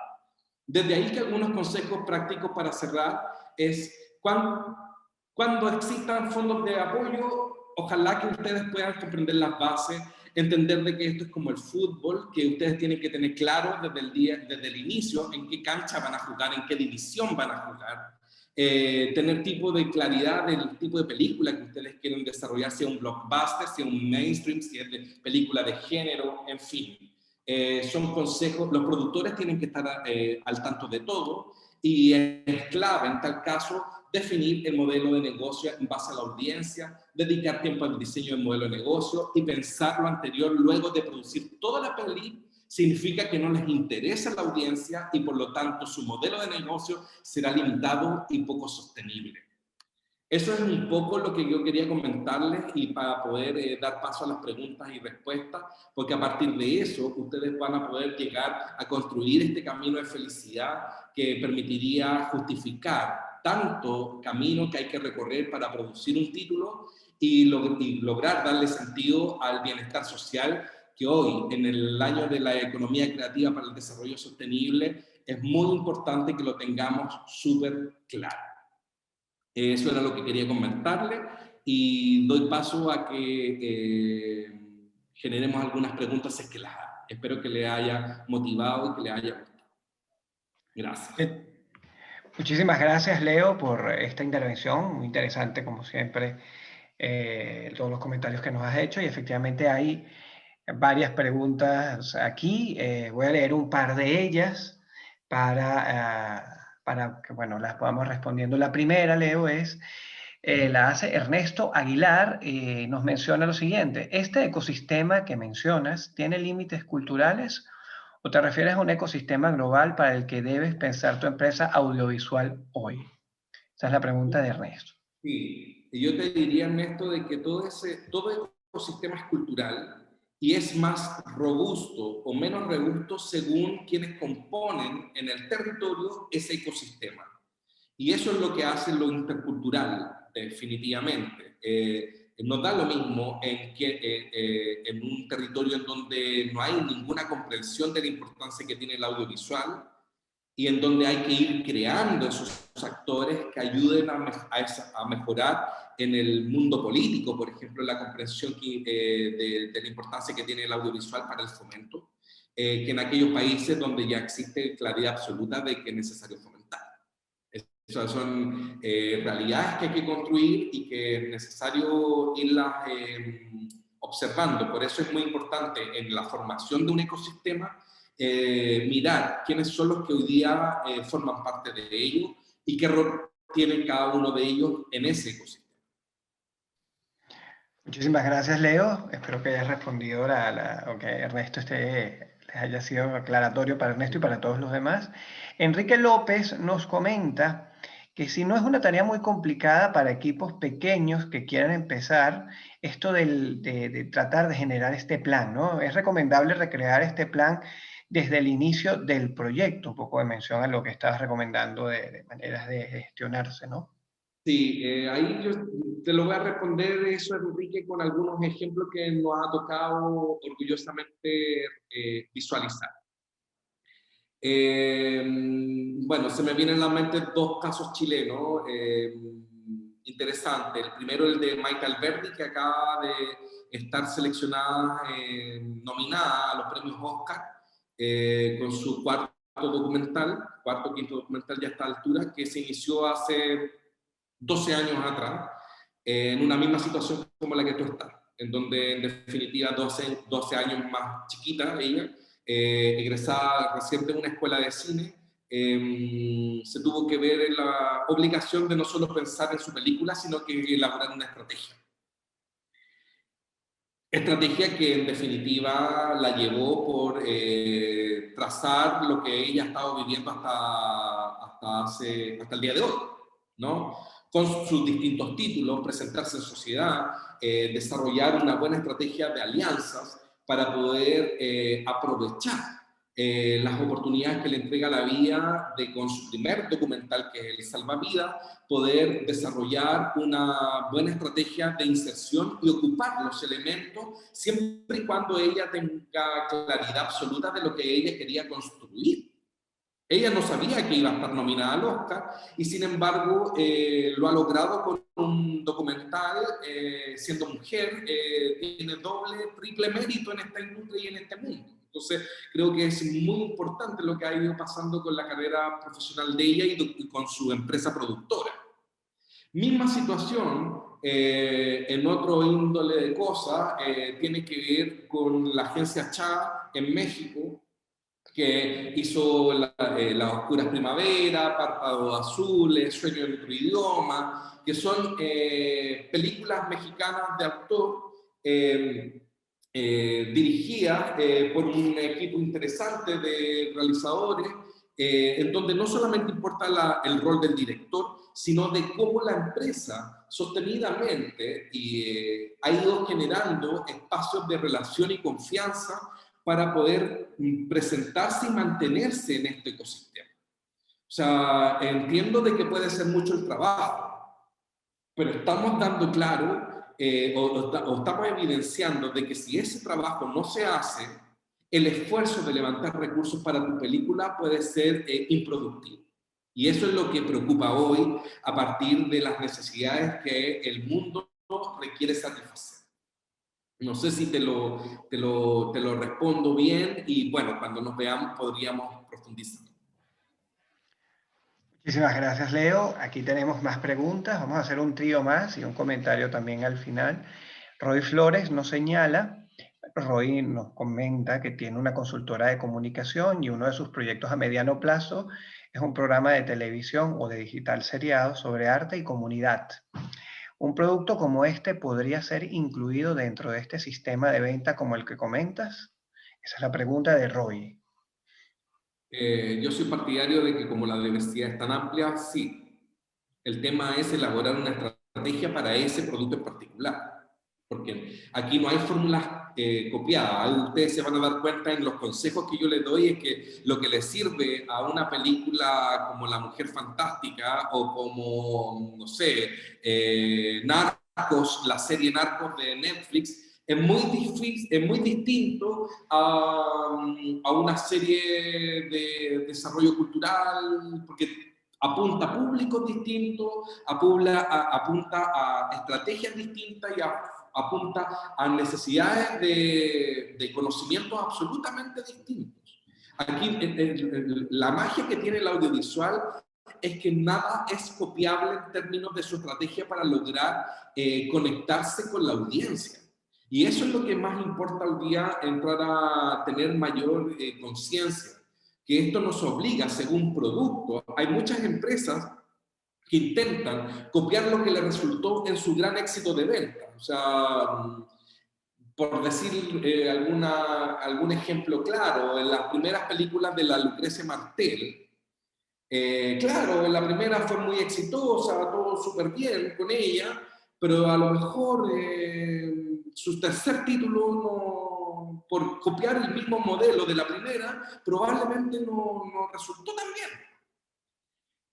Desde ahí que algunos consejos prácticos para cerrar es cuando existan fondos de apoyo, ojalá que ustedes puedan comprender las bases, entender de que esto es como el fútbol, que ustedes tienen que tener claro desde el inicio en qué cancha van a jugar, en qué división van a jugar, tener tipo de claridad del tipo de película que ustedes quieren desarrollar, sea un blockbuster, sea un mainstream, si es de película de género, en fin. Son consejos, los productores tienen que estar al tanto de todo y es clave en tal caso definir el modelo de negocio en base a la audiencia, dedicar tiempo al diseño del modelo de negocio y pensar lo anterior luego de producir toda la peli. Significa que no les interesa la audiencia y por lo tanto su modelo de negocio será limitado y poco sostenible. Eso es un poco lo que yo quería comentarles y para poder dar paso a las preguntas y respuestas, porque a partir de eso ustedes van a poder llegar a construir este camino de felicidad que permitiría justificar tanto camino que hay que recorrer para producir un título y lograr darle sentido al bienestar social que hoy, en el año de la economía creativa para el desarrollo sostenible, es muy importante que lo tengamos súper claro. Eso era lo que quería comentarle y doy paso a que generemos algunas preguntas si es que las hay. Espero que le haya motivado y que le haya gustado. Gracias. Muchísimas gracias, Leo, por esta intervención, muy interesante como siempre, todos los comentarios que nos has hecho y efectivamente hay varias preguntas aquí. Voy a leer un par de ellas para que, bueno, las podamos respondiendo. La primera, Leo, la hace Ernesto Aguilar, nos menciona lo siguiente: ¿este ecosistema que mencionas tiene límites culturales o te refieres a un ecosistema global para el que debes pensar tu empresa audiovisual hoy? Esa es la pregunta de Ernesto. Sí, y yo te diría, Ernesto, de que todo ecosistema es cultural y es más robusto o menos robusto según quienes componen en el territorio ese ecosistema. Y eso es lo que hace lo intercultural, definitivamente. No da lo mismo en un territorio en donde no hay ninguna comprensión de la importancia que tiene el audiovisual y en donde hay que ir creando esos actores que ayuden a mejorar en el mundo político, por ejemplo, la comprensión de la importancia que tiene el audiovisual para el fomento, que en aquellos países donde ya existe claridad absoluta de que es necesario fomentar. Esas son realidades que hay que construir y que es necesario irlas observando. Por eso es muy importante en la formación de un ecosistema mirar quiénes son los que hoy día forman parte de ello y qué rol tiene cada uno de ellos en ese ecosistema. Muchísimas gracias, Leo. Espero que hayas respondido o que Ernesto les haya sido aclaratorio para Ernesto y para todos los demás. Enrique López nos comenta que si no es una tarea muy complicada para equipos pequeños que quieran empezar, esto de tratar de generar este plan, ¿no? Es recomendable recrear este plan desde el inicio del proyecto, un poco de mención a lo que estabas recomendando de maneras de gestionarse, ¿no? Sí, ahí yo te lo voy a responder eso, Enrique, con algunos ejemplos que nos ha tocado orgullosamente visualizar. Bueno, se me vienen a la mente dos casos chilenos interesantes. El primero, el de Maite Alberdi, que acaba de estar seleccionada, nominada a los premios Oscar con su cuarto o quinto documental ya a esta altura, que se inició hace 12 años atrás, en una misma situación como la que tú estás, en donde en definitiva 12 años más chiquita ella, egresada recién de una escuela de cine, se tuvo que ver en la obligación de no solo pensar en su película, sino que elaborar una estrategia. Estrategia que en definitiva la llevó por trazar lo que ella ha estado viviendo hasta el día de hoy, ¿no? Con sus distintos títulos, presentarse en sociedad, desarrollar una buena estrategia de alianzas para poder aprovechar las oportunidades que le entrega la vida de con su primer documental, que es El Salvavidas, poder desarrollar una buena estrategia de inserción y ocupar los elementos siempre y cuando ella tenga claridad absoluta de lo que ella quería construir Ella no sabía que iba a estar nominada al Oscar y sin embargo lo ha logrado con un documental, siendo mujer, tiene doble, triple mérito en esta industria y en este mundo. Entonces creo que es muy importante lo que ha ido pasando con la carrera profesional de ella y con su empresa productora. Misma situación, en otro índole de cosas, tiene que ver con la agencia CHA en México, que hizo Las Oscuras Primavera, Párpados Azules, Sueño en otro idioma, que son películas mexicanas de autor dirigidas por un equipo interesante de realizadores, en donde no solamente importa el rol del director, sino de cómo la empresa sostenidamente ha ido generando espacios de relación y confianza para poder presentarse y mantenerse en este ecosistema. O sea, entiendo de que puede ser mucho el trabajo, pero estamos dando claro o estamos evidenciando de que si ese trabajo no se hace, el esfuerzo de levantar recursos para tu película puede ser improductivo. Y eso es lo que preocupa hoy a partir de las necesidades que el mundo requiere satisfacer. No sé si te lo respondo bien y bueno, cuando nos veamos podríamos profundizar. Muchísimas gracias, Leo. Aquí tenemos más preguntas. Vamos a hacer un trío más y un comentario también al final. Roy Flores nos señala, Roy nos comenta que tiene una consultora de comunicación y uno de sus proyectos a mediano plazo es un programa de televisión o de digital seriado sobre arte y comunidad. ¿Un producto como este podría ser incluido dentro de este sistema de venta como el que comentas? Esa es la pregunta de Roy. Yo soy partidario de que como la diversidad es tan amplia, sí. El tema es elaborar una estrategia para ese producto en particular. Porque aquí no hay fórmulas copiadas. Ustedes se van a dar cuenta en los consejos que yo les doy es que lo que les sirve a una película como La Mujer Fantástica o como, no sé, Narcos, la serie Narcos de Netflix, es muy difícil, es muy distinto a una serie de desarrollo cultural, porque apunta a públicos distintos, apunta a estrategias distintas y apunta a necesidades de conocimientos absolutamente distintos. Aquí la magia que tiene el audiovisual es que nada es copiable en términos de su estrategia para lograr conectarse con la audiencia. Y eso es lo que más importa hoy día, entrar a tener mayor conciencia, que esto nos obliga según producto. Hay muchas empresas que intentan copiar lo que le resultó en su gran éxito de venta. O sea, por decir algún ejemplo claro, en las primeras películas de la Lucrecia Martel, claro, en la primera fue muy exitosa, todo súper bien con ella, pero a lo mejor su tercer título, no, por copiar el mismo modelo de la primera, probablemente no resultó tan bien.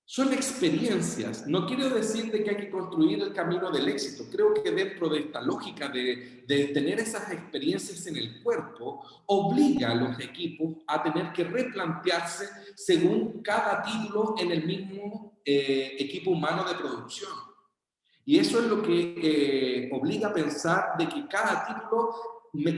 Son experiencias. No quiero decir de que hay que construir el camino del éxito. Creo que dentro de esta lógica de tener esas experiencias en el cuerpo, obliga a los equipos a tener que replantearse según cada título en el mismo equipo humano de producción. Y eso es lo que obliga a pensar de que cada título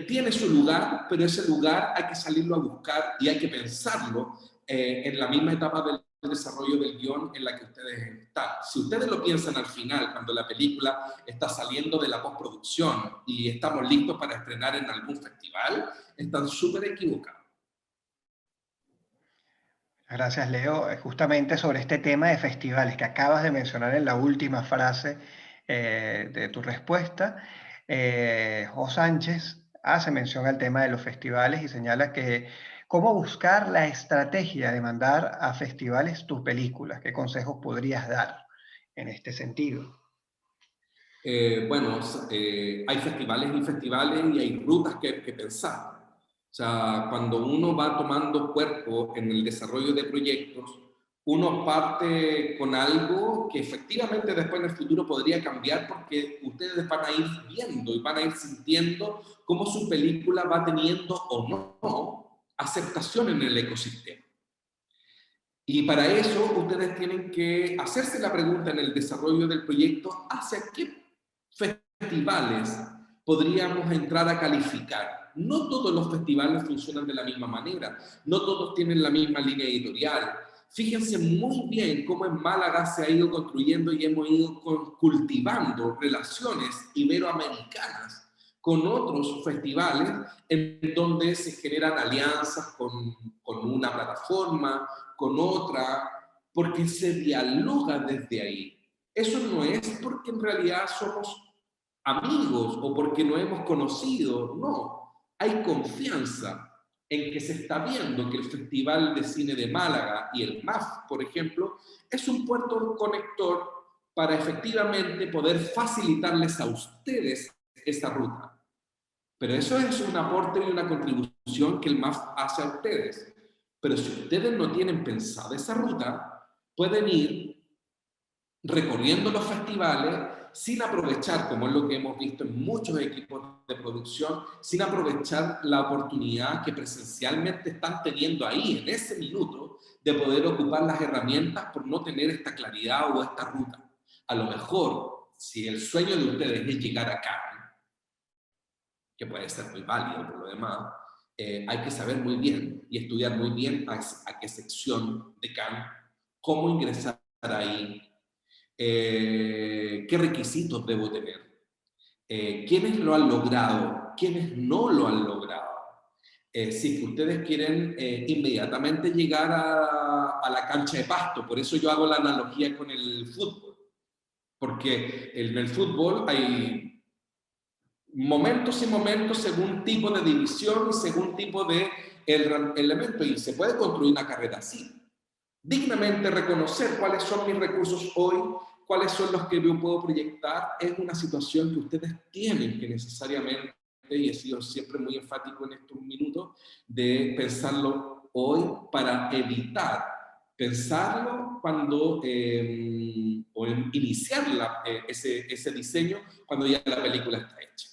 tiene su lugar, pero ese lugar hay que salirlo a buscar y hay que pensarlo en la misma etapa del desarrollo del guión en la que ustedes están. Si ustedes lo piensan al final, cuando la película está saliendo de la postproducción y estamos listos para estrenar en algún festival, están súper equivocados. Gracias, Leo. Justamente sobre este tema de festivales que acabas de mencionar en la última frase de tu respuesta, Jo Sánchez hace mención al tema de los festivales y señala que cómo buscar la estrategia de mandar a festivales tus películas. ¿Qué consejos podrías dar en este sentido? Bueno, hay festivales y festivales y hay rutas que pensar. O sea, cuando uno va tomando cuerpo en el desarrollo de proyectos, uno parte con algo que efectivamente después en el futuro podría cambiar porque ustedes van a ir viendo y van a ir sintiendo cómo su película va teniendo o no aceptación en el ecosistema. Y para eso ustedes tienen que hacerse la pregunta en el desarrollo del proyecto, ¿hacia qué festivales podríamos entrar a calificar? No todos los festivales funcionan de la misma manera, no todos tienen la misma línea editorial. Fíjense muy bien cómo en Málaga se ha ido construyendo y hemos ido cultivando relaciones iberoamericanas con otros festivales en donde se generan alianzas con una plataforma, con otra, porque se dialoga desde ahí. Eso no es porque en realidad somos amigos o porque no hemos conocido, no. Hay confianza en que se está viendo que el Festival de Cine de Málaga y el MAF, por ejemplo, es un puerto conector para efectivamente poder facilitarles a ustedes esa ruta. Pero eso es un aporte y una contribución que el MAF hace a ustedes. Pero si ustedes no tienen pensada esa ruta, pueden ir recorriendo los festivales sin aprovechar, como es lo que hemos visto en muchos equipos de producción, sin aprovechar la oportunidad que presencialmente están teniendo ahí, en ese minuto, de poder ocupar las herramientas por no tener esta claridad o esta ruta. A lo mejor, si el sueño de ustedes es llegar a Cannes, que puede ser muy válido por lo demás, hay que saber muy bien y estudiar muy bien a qué sección de Cannes, cómo ingresar ahí, qué requisitos debo tener, quiénes lo han logrado, quiénes no lo han logrado. Si ustedes quieren inmediatamente llegar a la cancha de pasto, por eso yo hago la analogía con el fútbol, porque en el fútbol hay momentos y momentos según tipo de división y según tipo de elemento, y se puede construir una carrera así. Dignamente reconocer cuáles son mis recursos hoy, cuáles son los que yo puedo proyectar, es una situación que ustedes tienen que necesariamente, y he sido siempre muy enfático en estos minutos, de pensarlo hoy para evitar pensarlo cuando, o iniciar ese diseño cuando ya la película está hecha.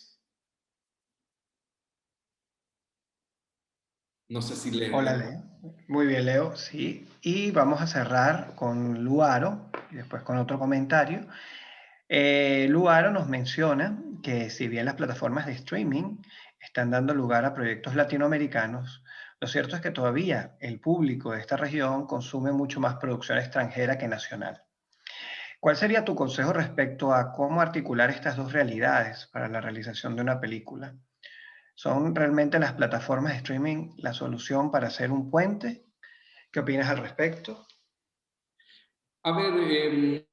No sé si les... Hola, Leo. Muy bien, Leo, sí. Y vamos a cerrar con Luaro y después con otro comentario. Luaro nos menciona que si bien las plataformas de streaming están dando lugar a proyectos latinoamericanos, lo cierto es que todavía el público de esta región consume mucho más producción extranjera que nacional. ¿Cuál sería tu consejo respecto a cómo articular estas dos realidades para la realización de una película? ¿Son realmente las plataformas de streaming la solución para hacer un puente? ¿Qué opinas al respecto? A ver,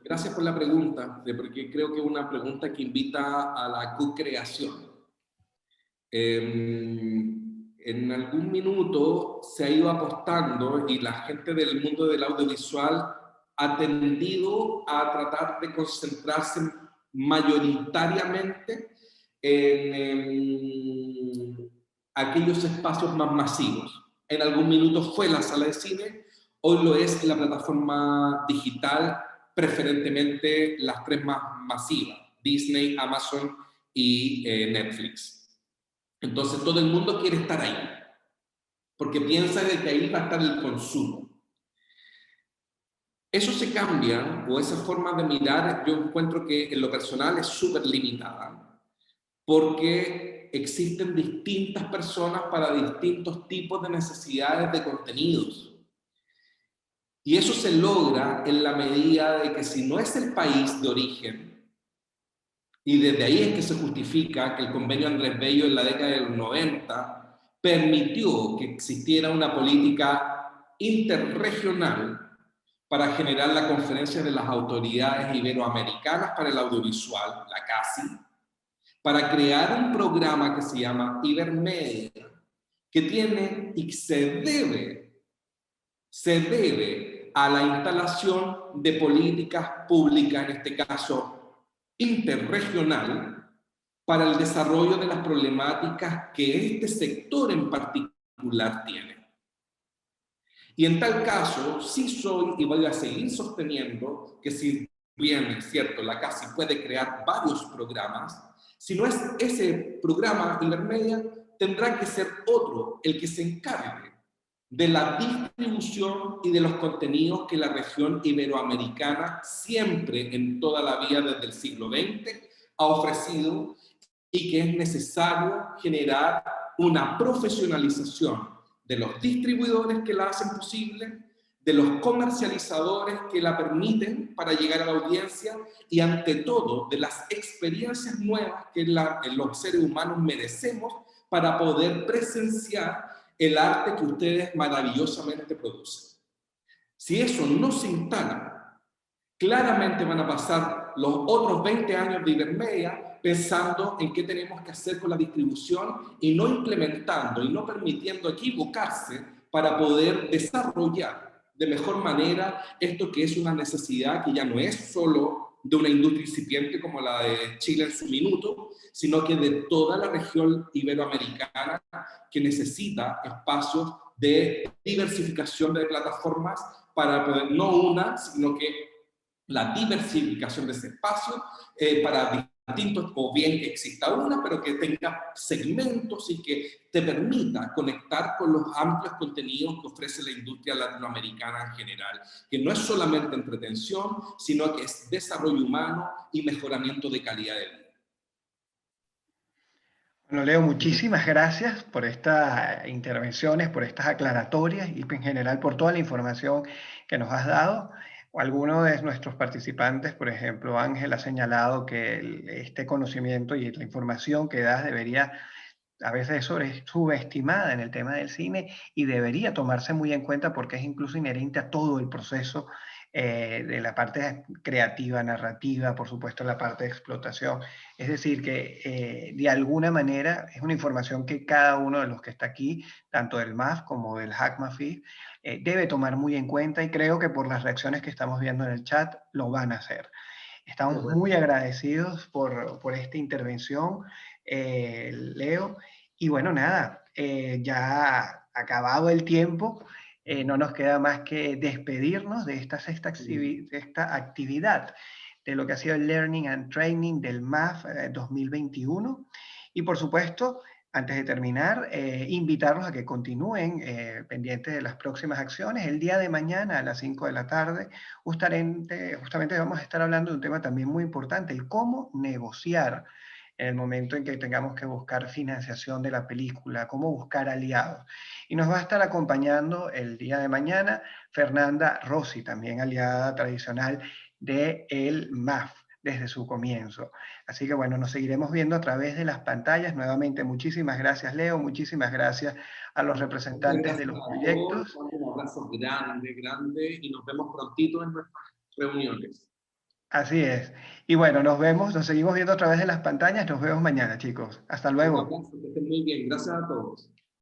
gracias por la pregunta, porque creo que es una pregunta que invita a la co-creación. En algún minuto se ha ido apostando y la gente del mundo del audiovisual ha tendido a tratar de concentrarse mayoritariamente en aquellos espacios más masivos. En algún minuto fue la sala de cine, hoy lo es la plataforma digital, preferentemente las tres más masivas, Disney, Amazon y Netflix. Entonces todo el mundo quiere estar ahí, porque piensa de que ahí va a estar el consumo. Eso se cambia, o esa forma de mirar, yo encuentro que en lo personal es súper limitada, porque existen distintas personas para distintos tipos de necesidades de contenidos. Y eso se logra en la medida de que si no es el país de origen, y desde ahí es que se justifica que el convenio Andrés Bello en la década de los 90 permitió que existiera una política interregional para generar la Conferencia de las Autoridades Iberoamericanas para el Audiovisual, la CASI, para crear un programa que se llama Ibermedia, que tiene y se debe a la instalación de políticas públicas, en este caso interregional, para el desarrollo de las problemáticas que este sector en particular tiene. Y en tal caso, sí soy y voy a seguir sosteniendo que si bien es cierto, la CASI puede crear varios programas, si no es ese programa Ibermedia, tendrá que ser otro el que se encargue de la distribución y de los contenidos que la región iberoamericana siempre en toda la vida desde el siglo XX ha ofrecido y que es necesario generar una profesionalización de los distribuidores que la hacen posible, de los comercializadores que la permiten para llegar a la audiencia y ante todo de las experiencias nuevas que los seres humanos merecemos para poder presenciar el arte que ustedes maravillosamente producen. Si eso no se instala, claramente van a pasar los otros 20 años de Ibermedia pensando en qué tenemos que hacer con la distribución y no implementando y no permitiendo equivocarse para poder desarrollar de mejor manera esto que es una necesidad que ya no es solo de una industria incipiente como la de Chile en su minuto, sino que de toda la región iberoamericana que necesita espacios de diversificación de plataformas para poder, no una, sino que la diversificación de ese espacio para distintos, o bien que exista una, pero que tenga segmentos y que te permita conectar con los amplios contenidos que ofrece la industria latinoamericana en general, que no es solamente entretención, sino que es desarrollo humano y mejoramiento de calidad de vida. Bueno, Leo, muchísimas gracias por estas intervenciones, por estas aclaratorias y en general por toda la información que nos has dado. Algunos de nuestros participantes, por ejemplo, Ángel, ha señalado que este conocimiento y la información que das debería a veces subestimada en el tema del cine y debería tomarse muy en cuenta porque es incluso inherente a todo el proceso de la parte creativa, narrativa, por supuesto la parte de explotación. Es decir, que de alguna manera es una información que cada uno de los que está aquí, tanto del MAF como del HackMAFI, debe tomar muy en cuenta y creo que por las reacciones que estamos viendo en el chat lo van a hacer. Estamos muy agradecidos por esta intervención, Leo. Y bueno, nada, ya acabado el tiempo, no nos queda más que despedirnos de esta esta actividad de lo que ha sido el Learning and Training del MAF 2021. Y por supuesto, antes de terminar, invitarlos a que continúen pendientes de las próximas acciones. El día de mañana a las 5 de la tarde, justamente vamos a estar hablando de un tema también muy importante, el cómo negociar en el momento en que tengamos que buscar financiación de la película, cómo buscar aliados. Y nos va a estar acompañando el día de mañana Fernanda Rossi, también aliada tradicional del MAF desde su comienzo. Así que bueno, nos seguiremos viendo a través de las pantallas. Nuevamente, muchísimas gracias, Leo, muchísimas gracias a los representantes de los proyectos. Un abrazo grande, grande, y nos vemos prontito en nuestras reuniones. Así es. Y bueno, nos seguimos viendo a través de las pantallas. Nos vemos mañana, chicos. Hasta luego. Un abrazo, que estén muy bien. Gracias a todos.